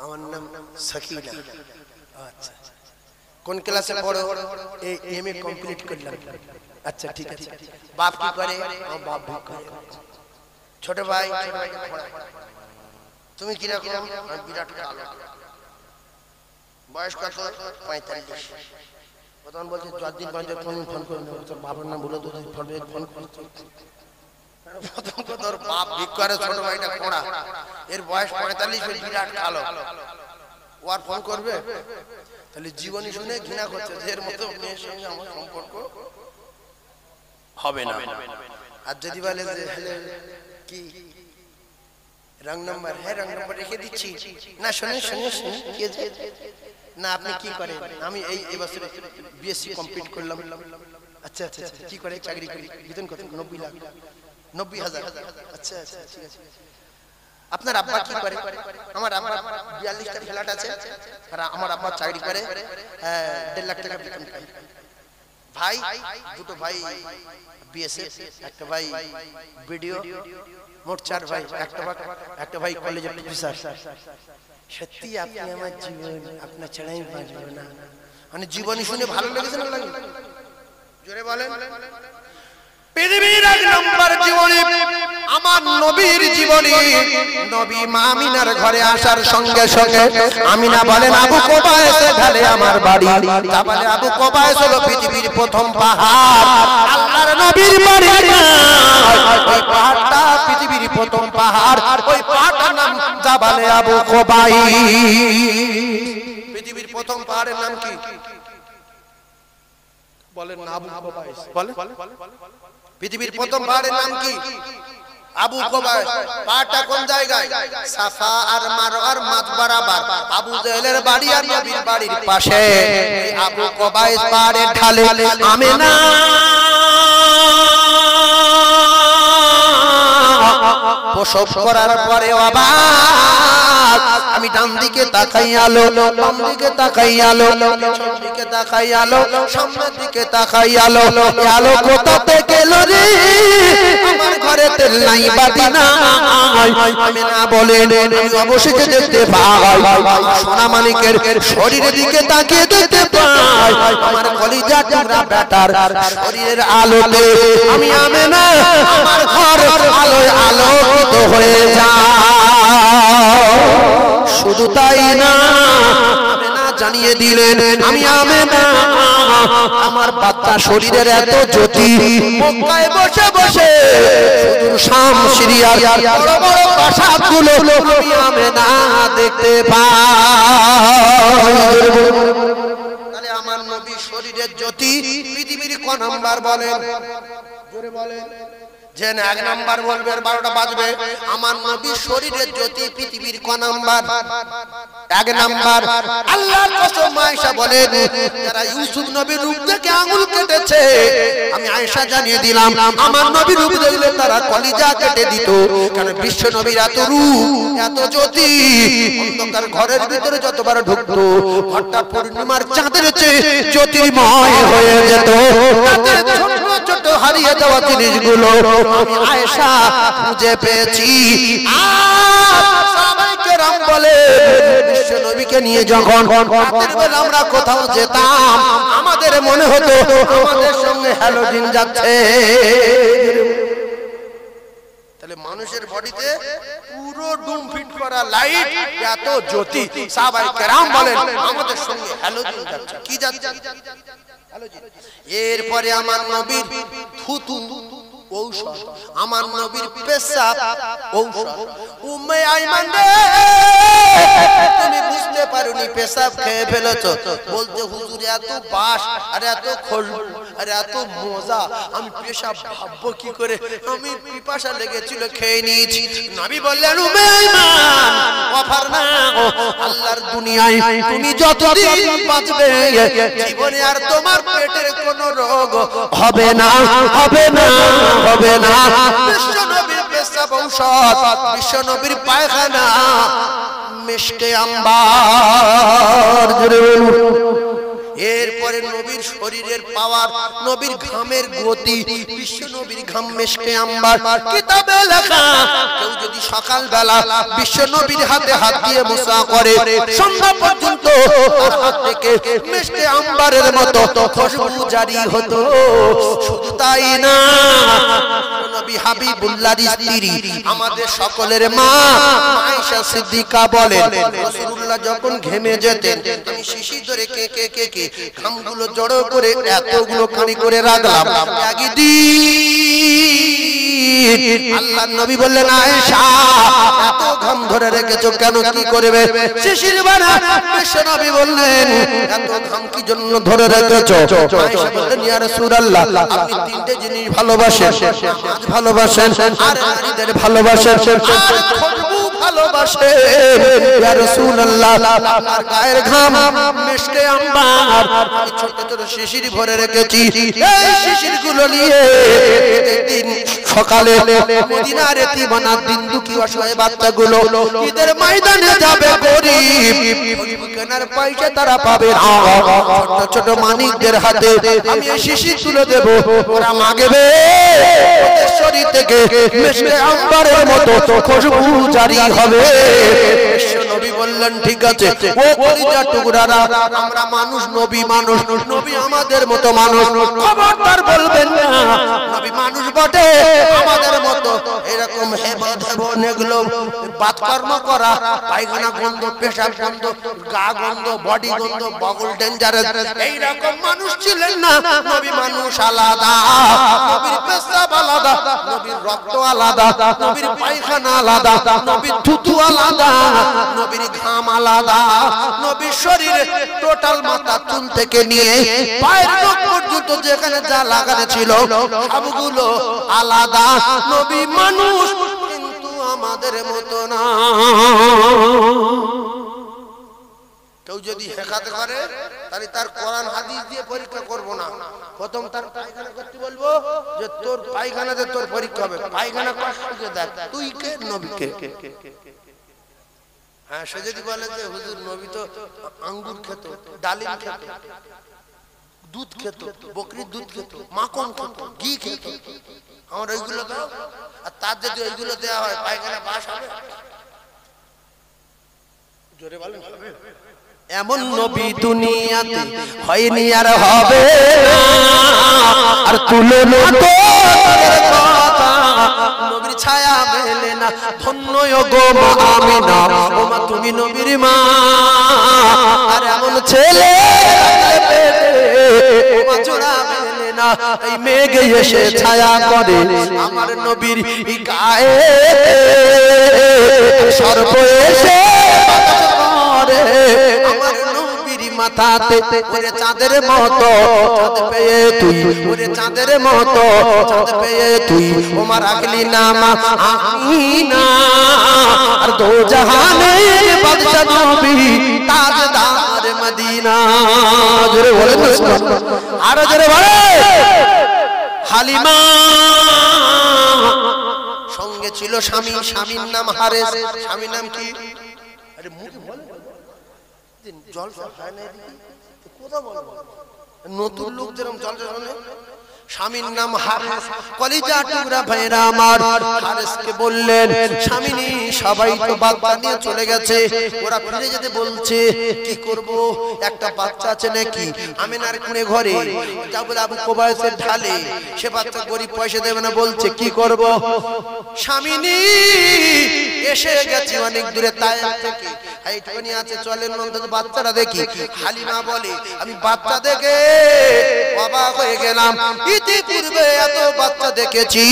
আমার নাম সাকিনা আচ্ছা কোন ক্লাসে পড়ো এই এমএ কমপ্লিট করলাম আচ্ছা ঠিক আছে বাপ কি করে আমার বাপ ভিক করে ছোট ভাই তুমি কি রকম আমি বিরাট কালো বয়স কত 45 তখন বলছে যতদিন পর্যন্ত তুমি ফোন করে নেবো তোর বাবার নাম বলে তো ফোন করছো প্রথম তো তোর বাপ ভিক করে ছোট ভাইটা কোড়া এর বয়স 45 বিরাট কালো ওর ফোন করবে তাহলে জীবনী শুনে ঘৃণা করছে যে এর মতো মেয়ের সঙ্গে আমার সম্পর্ক হবে না আর যদি বলে যে কি রং নাম্বার হ্যাঁ রং নাম্বার রেখে দিচ্ছি না শুনে না আপনি কি করেন আমি এই বছর বিএসসি কমপ্লিট করলাম আচ্ছা আচ্ছা কি করে চাকরি করি বেতন কত 90 লাখ 90,000 আচ্ছা আচ্ছা ঠিক আছে আপনার আব্বা কি করে আমার আব্বা 42টা ফ্ল্যাট আছে আর আমার আব্বা চাকরি করে 1.5 লাখ টাকা বেতন পায় ভাই দুটো ভাই বিএসএফ একটা ভাই ভিডিও মোট 4 ভাই একটা ভাই কলেজের প্রফেসর সত্যি আপনি আমার জীবন আপনার ছাড়াই বাঁচব না মানে জীবনী শুনে ভালো লেগেছে না লাগে জোরে বলেন পৃথিবীর এক নম্বর জীবনী আমার নবীর জীবনী নবী মা আমিনার ঘরে আসার সঙ্গে সঙ্গে আমিনা বলেন আবু কুবায়স ঢালে আমার বাড়ি তা বলে আবু কুবায়স হলো পৃথিবীর প্রথম পাহাড় আল্লাহর নবীর বাড়ি ওই পাহাড়টা পৃথিবীর প্রথম পাহাড় ওই পাহাড়টার নাম জাবালে আবু কুবায়স পৃথিবীর প্রথম পাহাড়ের নাম কি বলেন না আবু কুবায়স বলেন পৃথিবীর প্রথম পাহাড়ের নাম কি আবু কুবায়স পাহাড়টা কোন জায়গায় সাফা আর মারওয়ার মাঝ বরাবর আবু জেহেলের বাড়ি আর নবীর বাড়ির পাশে আবু কুবায়স পাহাড়ের ঢালে আমিনা প্রসব করার পরে অবাক আমি ডান দিকে তাকাই আলো বাম দিকে তাকাই আলো পিছন দিকে তাকাই আলো সামনের দিকে তাকাই আলো আলো কোথা থেকে এলো রে আমার ঘরে তেল নাই বাতি নাই আমি না বলেন আমি অবশ্যই দেখতে পাই সোনা মালিকের শরীরের দিকে তাকিয়ে দেখতে পাই আমার কলিজা টুকরা বেটার শরীরের আলোতে আমি আমেনা আমার ঘর আলোয় আলোকিত হয়ে যায় শুধু তাই না আমেনা জানিয়ে দিলেন আমি আমেনা আমার বাচ্চা শরীরের এত জ্যোতি মক্কায় বসে বসে সুদূর শাম সিরিয়ার বড় বড় প্রাসাদগুলো আমি আমেনা দেখতে পাই তাহলে আমার নবী শরীরের জ্যোতি পৃথিবীর ক নাম্বার বলেন জোরে বলেন যে এক নাম্বার বলবে 12টা বাজবে আমার নবী শরীরের জ্যোতি পৃথিবীর ক নাম্বার এক নাম্বার আল্লাহর কসম আয়েশা বলেন যারা ইউসুফ নবীর রূপ দেখে আঙ্গুল কেটেছে আমি আয়েশা জানিয়ে দিলাম আমার নবীর রূপ দেখলে তারা কলিজা কেটে দিত কারণ বিশ্ব নবীর এত রূপ এত জ্যোতি অন্ধকার ঘরের ভিতরে যতবার ঢুকতো ঘরটা পূর্ণিমার চাঁদের চেয়ে জ্যোতির্ময় হয়ে যেত ছোট ছোট হারিয়ে যাওয়া জিনিসগুলো আমি আয়েশা খুঁজে পেয়েছি সাহাবায়ে রাম বলে বিশ্ব নবীকে নিয়ে যখন রাতের বেলা আমরা কোথাও যেতাম আমাদের মনে হতো আমাদের সঙ্গে হ্যালোজিন যাচ্ছে তাহলে মানুষের বডিতে পুরো ডুম ফিট করা লাইট এত জ্যোতি সাহাবায়ে কেরাম বলেন আমাদের সঙ্গে হ্যালোজিন যাচ্ছে কি যাচ্ছে হ্যালোজিন এরপরে আমার নবীর থুতু ঔষধ আমার নবীর পেশাব ঔষধ উম্মে আইমান রে তুমি বুঝতে পারোনি পেশাব খেয়ে ফেলেছো বলতে হুজুর এত বাস আর এত খুশবু আর এত মজা আমি পেশাব ভাববো কি করে আমি পিপাসা লেগেছিল খেয়ে নিয়েছি নবী বললেন উম্মে আইমান অফার না আল্লাহর দুনিয়ায় তুমি যতদিন বাঁচবে জীবনে আর তোমার পেটের কোনো রোগ হবে না হবে না হবে না বিশ্ব নবীর পেশাব ঔষধ বিশ্ব নবীর পায়খানা মিশকে আম্বার এরপরে নবীর শরীরের পাওয়ার নবীর ঘামের গতি বিশ্ব নবীর ঘাম মিশকে আম্বার কিতাবে লেখা কেউ যদি সকাল বেলা বিশ্ব নবীর হাতে হাত দিয়ে মুসা করে সন্ধ্যা পর্যন্ত তার হাত থেকে মিশকে আম্বারের মতো খুশবু জারি হতো শুধু তাই না নবী হাবিবুল্লাহর স্ত্রী আমাদের সকলের মা আয়েশা সিদ্দিকা বলেন রাসূলুল্লাহ যখন ঘেমে যেতেন আমি শিশি ধরে কে কে ঘামগুলো জড়ো করে এতগুলো খানি করে রাখলাম আল্লাহর নবী বললেন আয়েশা এত ঘাম ধরে রেখেছো কেন কি করবে শিশির বানা বিশ্ব নবী বললেন এত ঘাম কি জন্য ধরে রেখেছো আয়েশা বললেন ইয়া রাসূলুল্লাহ আপনি তিনটে জিনিস ভালোবাসেন নামাজ ভালোবাসেন আর নারীদের ভালোবাসেন আর খুশবু ভালোবাসেন ইয়া রাসূলুল্লাহ আপনার গায়ের ঘাম মিশকে আম্বার আমি ছোট ছোট শিশির ভরে রেখেছি এই শিশিরগুলো নিয়ে দিন সকালে মদিনার এতিমানার দিন দুঃখী অসহায় বাচ্চাগুলো ঈদের ময়দানে যাবে গরিব কেনার পয়সা তারা পাবে না ছোট ছোট মানিকদের হাতে আমি এই শিশির তুলে দেব ওরা মাগবে ওদের শরীর থেকে মিশকে আম্বারের মতো খুশবু জারি হবে বিশ্ব নবী বললেন ঠিক আছে ও কলিজার টুকরারা আমরা মানুষ নবী মানুষ নবী আমাদের মতো মানুষ খবরদার বলবেন না নবী মানুষ বটে আমাদের মতো এরকম হেবা দেবন এগুলো বাতকর্ম করা পায়খানা গন্ধ পেশাব গন্ধ গা গন্ধ বডি গন্ধ বগল ডেঞ্জারাস এই রকম মানুষ ছিলেন না নবী মানুষ আলাদা নবীর পেশাব আলাদা নবীর রক্ত আলাদা নবীর পায়খানা আলাদা নবীর থুতু আলাদা নবীর ঘাম আলাদা নবীর শরীরে টোটাল মাথা চুল থেকে নিয়ে পায়ের নখ পর্যন্ত যেখানে যা লাগানো ছিল সবগুলো আলাদা নবী মানুষ কিন্তু আমাদের মতো না কেউ যদি হেকাত করে তাহলে তার কোরআন হাদিস দিয়ে পরীক্ষা করব না প্রথম তার পায়খানা করতে বলবো যে তোর পায়খানাতে তোর পরীক্ষা হবে পায়খানা করতে দেখ তুই কে নবী কে হ্যাঁ সে যদি বলে যে হুজুর নবী তো আঙ্গুর খেত ডালিম খেত দুধ খেত বকরির দুধ খেত মাখন খেত ঘি খেত আমার ওইগুলো দাও আর তার যদি ওইগুলো দেওয়া হয় পায়খানা বাস হবে জোরে বলেন এমন নবী দুনিয়াতে হয়নি আর হবে আর তুলনা তো কথা নবীর ছায়া মেলে না ধন্য গো মা আমিনা ও মা তুমি নবীর মা আর এমন ছেলে ও মা জোড়া মেলে না এই মেঘ এসে ছায়া করে আমার নবীর গায়ে সর্ব এসে আমার নবীর মাথাতে ওরে চাঁদের মতো চাঁদ পেয়ে তুই ওরে চাঁদের মতো চাঁদ পেয়ে তুই ওমা রাখলি নাম আমিনা আর দো জাহানের বাদশা নবী তাজদার মদিনা জোরে বলে আর জোরে বলে হালিমা সঙ্গে ছিল স্বামী স্বামীর নাম হারেস স্বামীর নাম কি আরে মুখ বলে জল হয় না এদিকে কোথা বলবো নতুন লোক যেরকম জল জলে স্বামীর নাম হারেস। কলিজা টুকরা ভাইরা আমার, হারেসকে বললেন স্বামীনি সবাই তো বাচ্চা নিয়ে চলে গেছে, ওরা ফিরে যেতে বলছে, কি করব, একটা বাচ্চা আছে নাকি আমিনার কোণে ঘরে, যা বলে আবু কুবাইসের ঢালে, সে বাচ্চা গরিব পয়সা দেবে না, বলছে কি করব। স্বামীনি এসে গেছে অনেক দূরে তায়েফ থেকে, এইটুকুনি আছে, চলেন অন্তত বাচ্চাটা দেখি। হালিমা বলে আমি বাচ্চা দেখে অবাক হয়ে গেলাম, ইতিপূর্বে এত বাচ্চা দেখেছি,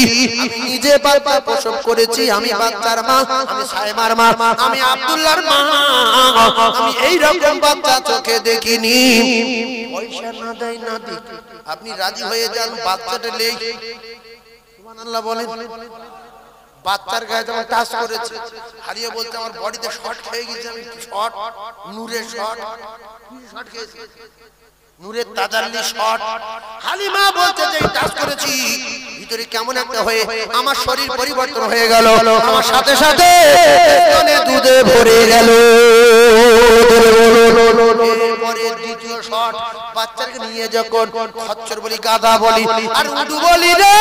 আমি নিজে বাচ্চা প্রসব করেছি, আমি বাচ্চার মা, আমি সাইমার মা, আমি আব্দুল্লাহর মা, আমি এই রকম বাচ্চা চোখে দেখিনি। পয়সা না দেয় না দিক, আপনি রাজি হয়ে যান, বাচ্চাটা নেই। সুবহানাল্লাহ বলেন। বাচ্চার গায়ে যখন টাচ করেছে, হারিয়ে বলতে আমার বডিতে শর্ট খেয়ে গেছে, আমি শর্ট, নূরের শর্ট, শর্ট খেয়েছি, নূরের তাজাল্লি শর্ট। হালিমা বলতে যে টাচ করেছি, ভিতরে কেমন একটা হয়ে আমার শরীর পরিবর্তন হয়ে গেল, আমার সাথে সাথে দুধে ভরে গেল। পরে দ্বিতীয় শট, বাচ্চাকে নিয়ে যখন খচ্চর বলি, গাধা বলি, আর উটু বলি রে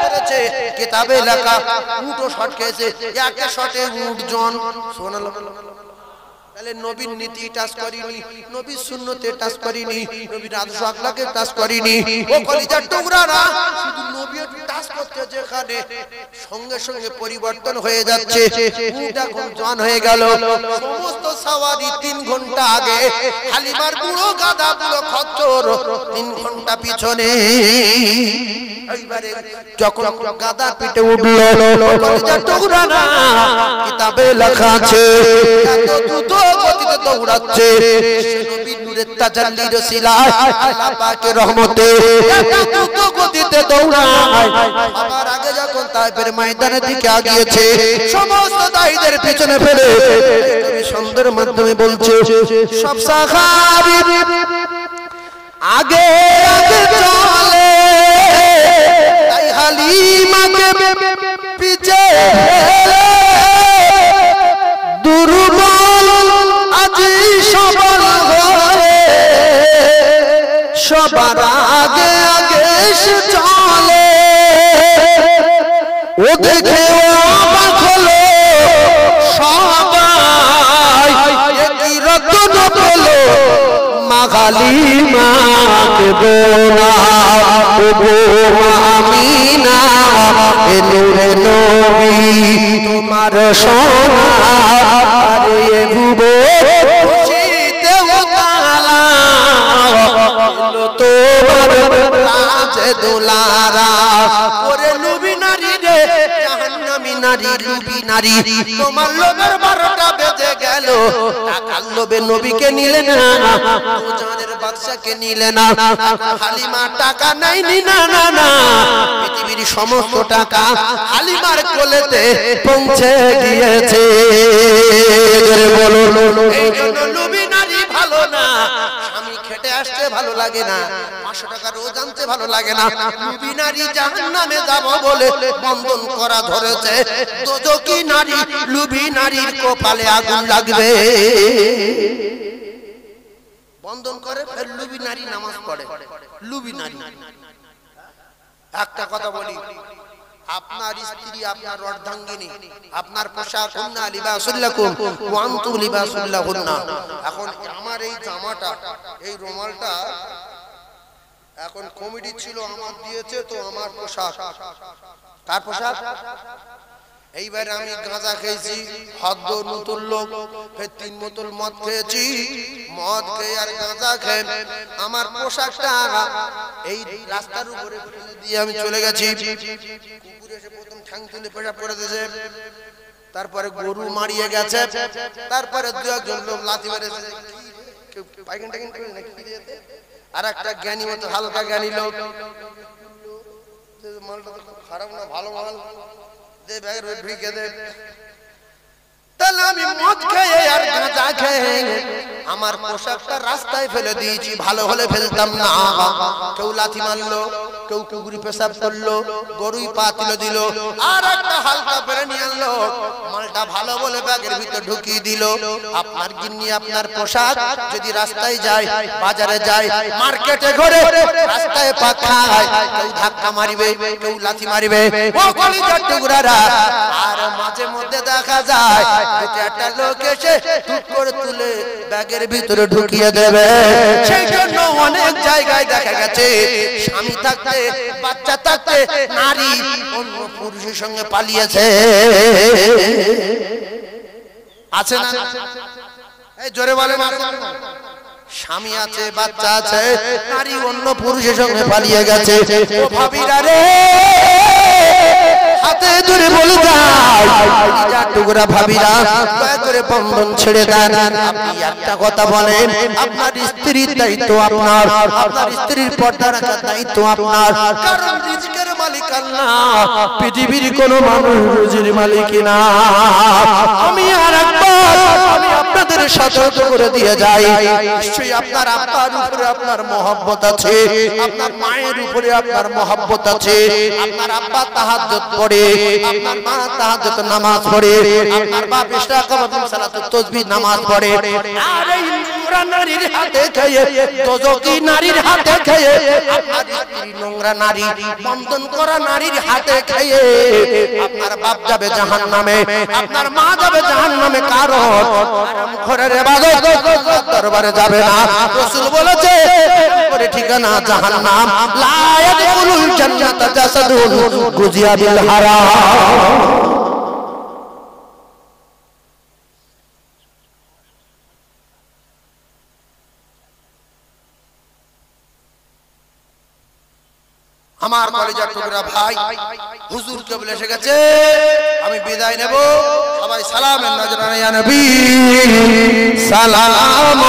করেছে, কিতাবে লেখা উটও শট খেয়েছে, একটা শটে উট জন। সুবহানাল্লাহ। তাহলে নবীর নীতি টাচ করিনি, নবীর সুন্নতে টাচ করিনি, নবীর আদর্শ আখলাকে টাচ করিনি। ও কলিজার টুকরারা, শুধু নবী টাচ করতে যেখানে সঙ্গে সঙ্গে পরিবর্তন হয়ে যাচ্ছে, উটটা কোন জন হয়ে গেল। সমস্ত সাওয়ারি 3 ঘন্টা আগে, হালিমার বুড়ো গাধা বুড়ো খচ্চর 3 ঘন্টা পিছনে। এইবারে যখন গাধা পিঠে উঠলো, কলিজার টুকরারা, কিতাবে লেখা আছে এত দ্রুত গতিতে দৌড়াচ্ছে, নবীর নূরের তাজাল্লির ওসিলায় আল্লাহ পাকের রহমতে এত দ্রুত গতিতে দৌড়ায়। আমার আগে যখন তায়েফের ময়দানের দিকে আগিয়েছে, সমস্ত দায়ীদের পিছনে ফেলে নবী সুন্দর মাধ্যমে বলছে, সব সাহাবী আগে আগে চলে, তাই হালিমাকে পিছে দুর্বল আজি সবল হয়ে, সবার আগে আগে সে চলে। ও দেখে অবাক হলো সবাই, একই রতন পেলো মা হালিমাকে বোনা, ও গো আমিনা, এ নূরে নবী তোমার সোনা, আরে ভুবো খুশিতে উতালা তোমার রাজে দুলারা। ওরে লুবি নারী রে, জাহান্নামী নারী, লুবি নারী, তোমার লোভের 12টা বেজে গেল, টাকার লোভে নবীকে নিলে না, জানের বাদশাকে নিলে না। হালিমা টাকা নাইনি, না না না, পৃথিবীর সমস্ত টাকা হালিমার কোলেতে পৌঁছে গিয়েছে। এই জন্য নবী নারী ভালো না, স্বামী খেটে আসতে ভালো লাগে না, 500 টাকা রোজ আনতে ভালো লাগে না, নবী নারী জাহান্নামে যাব বলে বন্ধন করা ধরেছে। দোজখী নারী, লুবি নারীর কপালে আগুন লাগবে। বন্ধন করে ফের লুবি নারী নামাজ পড়ে, লুবি নারী। একটা কথা বলি, আপনার স্ত্রী আপনার অর্ধাঙ্গিনী, আপনার পোশাক হুন্না লিবাসুল লাকুম ওয়া আনতুম লিবাসুল লাহুন্না। এখন আমার এই জামাটা, এই রুমালটা এখন কমিটি ছিল, আমার দিয়েছে, তো আমার পোশাক, কার পোশাক? এইবারে আমি গাঁজা খেয়েছি, হদ্দ নতুন লোক, ফের 3 বোতল মদ খেয়েছি, মদ খেয়ে আর গাঁজা খেয়ে আমার পোশাকটা এই রাস্তার উপরে ফেলে দিয়ে আমি চলে গেছি। কুকুর এসে প্রথম ঠ্যাং তুলে পেশাব করে দিয়েছে, তারপরে গরু মারিয়ে গেছে, তারপরে 2-1 লোক লাথি মেরেছে, পাইখান টাইখান করে নাকি দিয়েছে। আর একটা জ্ঞানী মতো হালকা জ্ঞানী লোক, মালটা তো খারাপ না, ভালো মাল, তাহলে আমি মদ খেয়ে আর গাঁজা খেয়ে আমার পোশাকটা রাস্তায় ফেলে দিয়েছি। ভালো হলে ফেলতাম না, কেউ লাথি মারলো, কেউ কুকুরি পেশাব করলো, গরুই পা তুলে দিল, আর একটা হালকা পেরে নিয়ে আনলো, মালটা ভালো বলে ব্যাগের ভিতর ঢুকিয়ে দিল। আপনার গিন্নি আপনার পোশাক যদি রাস্তায় যায়, বাজারে যায়, মার্কেটে ঘুরে, রাস্তায় পা খায়, কেউ ধাক্কা মারিবে, কেউ লাথি মারিবে, ও কলিজার টুকরারা। আর মাঝে মধ্যে দেখা যায় একটা লোক এসে টুক করে তুলে ব্যাগের ভিতরে ঢুকিয়ে দেবে। সেই জন্য অনেক জায়গায় দেখা গেছে স্বামী থাকতে, বাচ্চা থাকতে নারী অন্য পুরুষের সঙ্গে পালিয়েছে। আছে না? এই জোরে বলেন। স্বামী আছে, বাচ্চা আছে, নারী অন্য পুরুষের সঙ্গে পালিয়ে গেছে। ও ভাবিরা রে, হাতে ধরে বলে যায় টুকরা ভাবিরা, দয়া করে বন্ধন ছেড়ে দেন। আপনি একটা কথা বলেন, আপনার স্ত্রীর দায়িত্ব আপনার, আপনার স্ত্রীর পর্দা রাখার দায়িত্ব আপনার। কারণ রিজকের মালিক আল্লাহ, পৃথিবীর কোন মানুষ রুজির মালিক না। আমি আর একবার আমি আপনাদের সতর্ক করে দিয়ে যাই, নিশ্চয়ই আপনার আব্বার উপরে আপনার মহব্বত আছে, আপনার মায়ের উপরে আপনার মহব্বত আছে। আপনার আব্বা তাহাজ্জুদ পড়ে, আপনার মা তাহাজ্জুদ নামাজ পড়ে, আপনার বাপ ইশরাকাত সালাতুত তাসবিহ নামাজ পড়ে। আর এই নোংরা নারীর হাতে খেয়ে, দোজখী নারীর হাতে খেয়ে, আপনার স্ত্রী নোংরা নারী, বন্ধন করা নারীর হাতে খেয়ে আপনার বাপ যাবে জাহান্নামে, আপনার মা যাবে জাহান্নামে। কারণ আরামখোরের ইবাদত দরবারে যাবে না। রাসূল বলেছে পরে ঠিকানা জাহান্নাম, লা ইয়াদখুলুল জান্নাতা জাসাদুন গুজিয়া বিল হারাম। আমার কলেজার টুকরা ভাই, হুজুর কেবল এসে গেছে, আমি বিদায় নেব। সবাই সালামের নজরানা ইয়া নবী সালাম।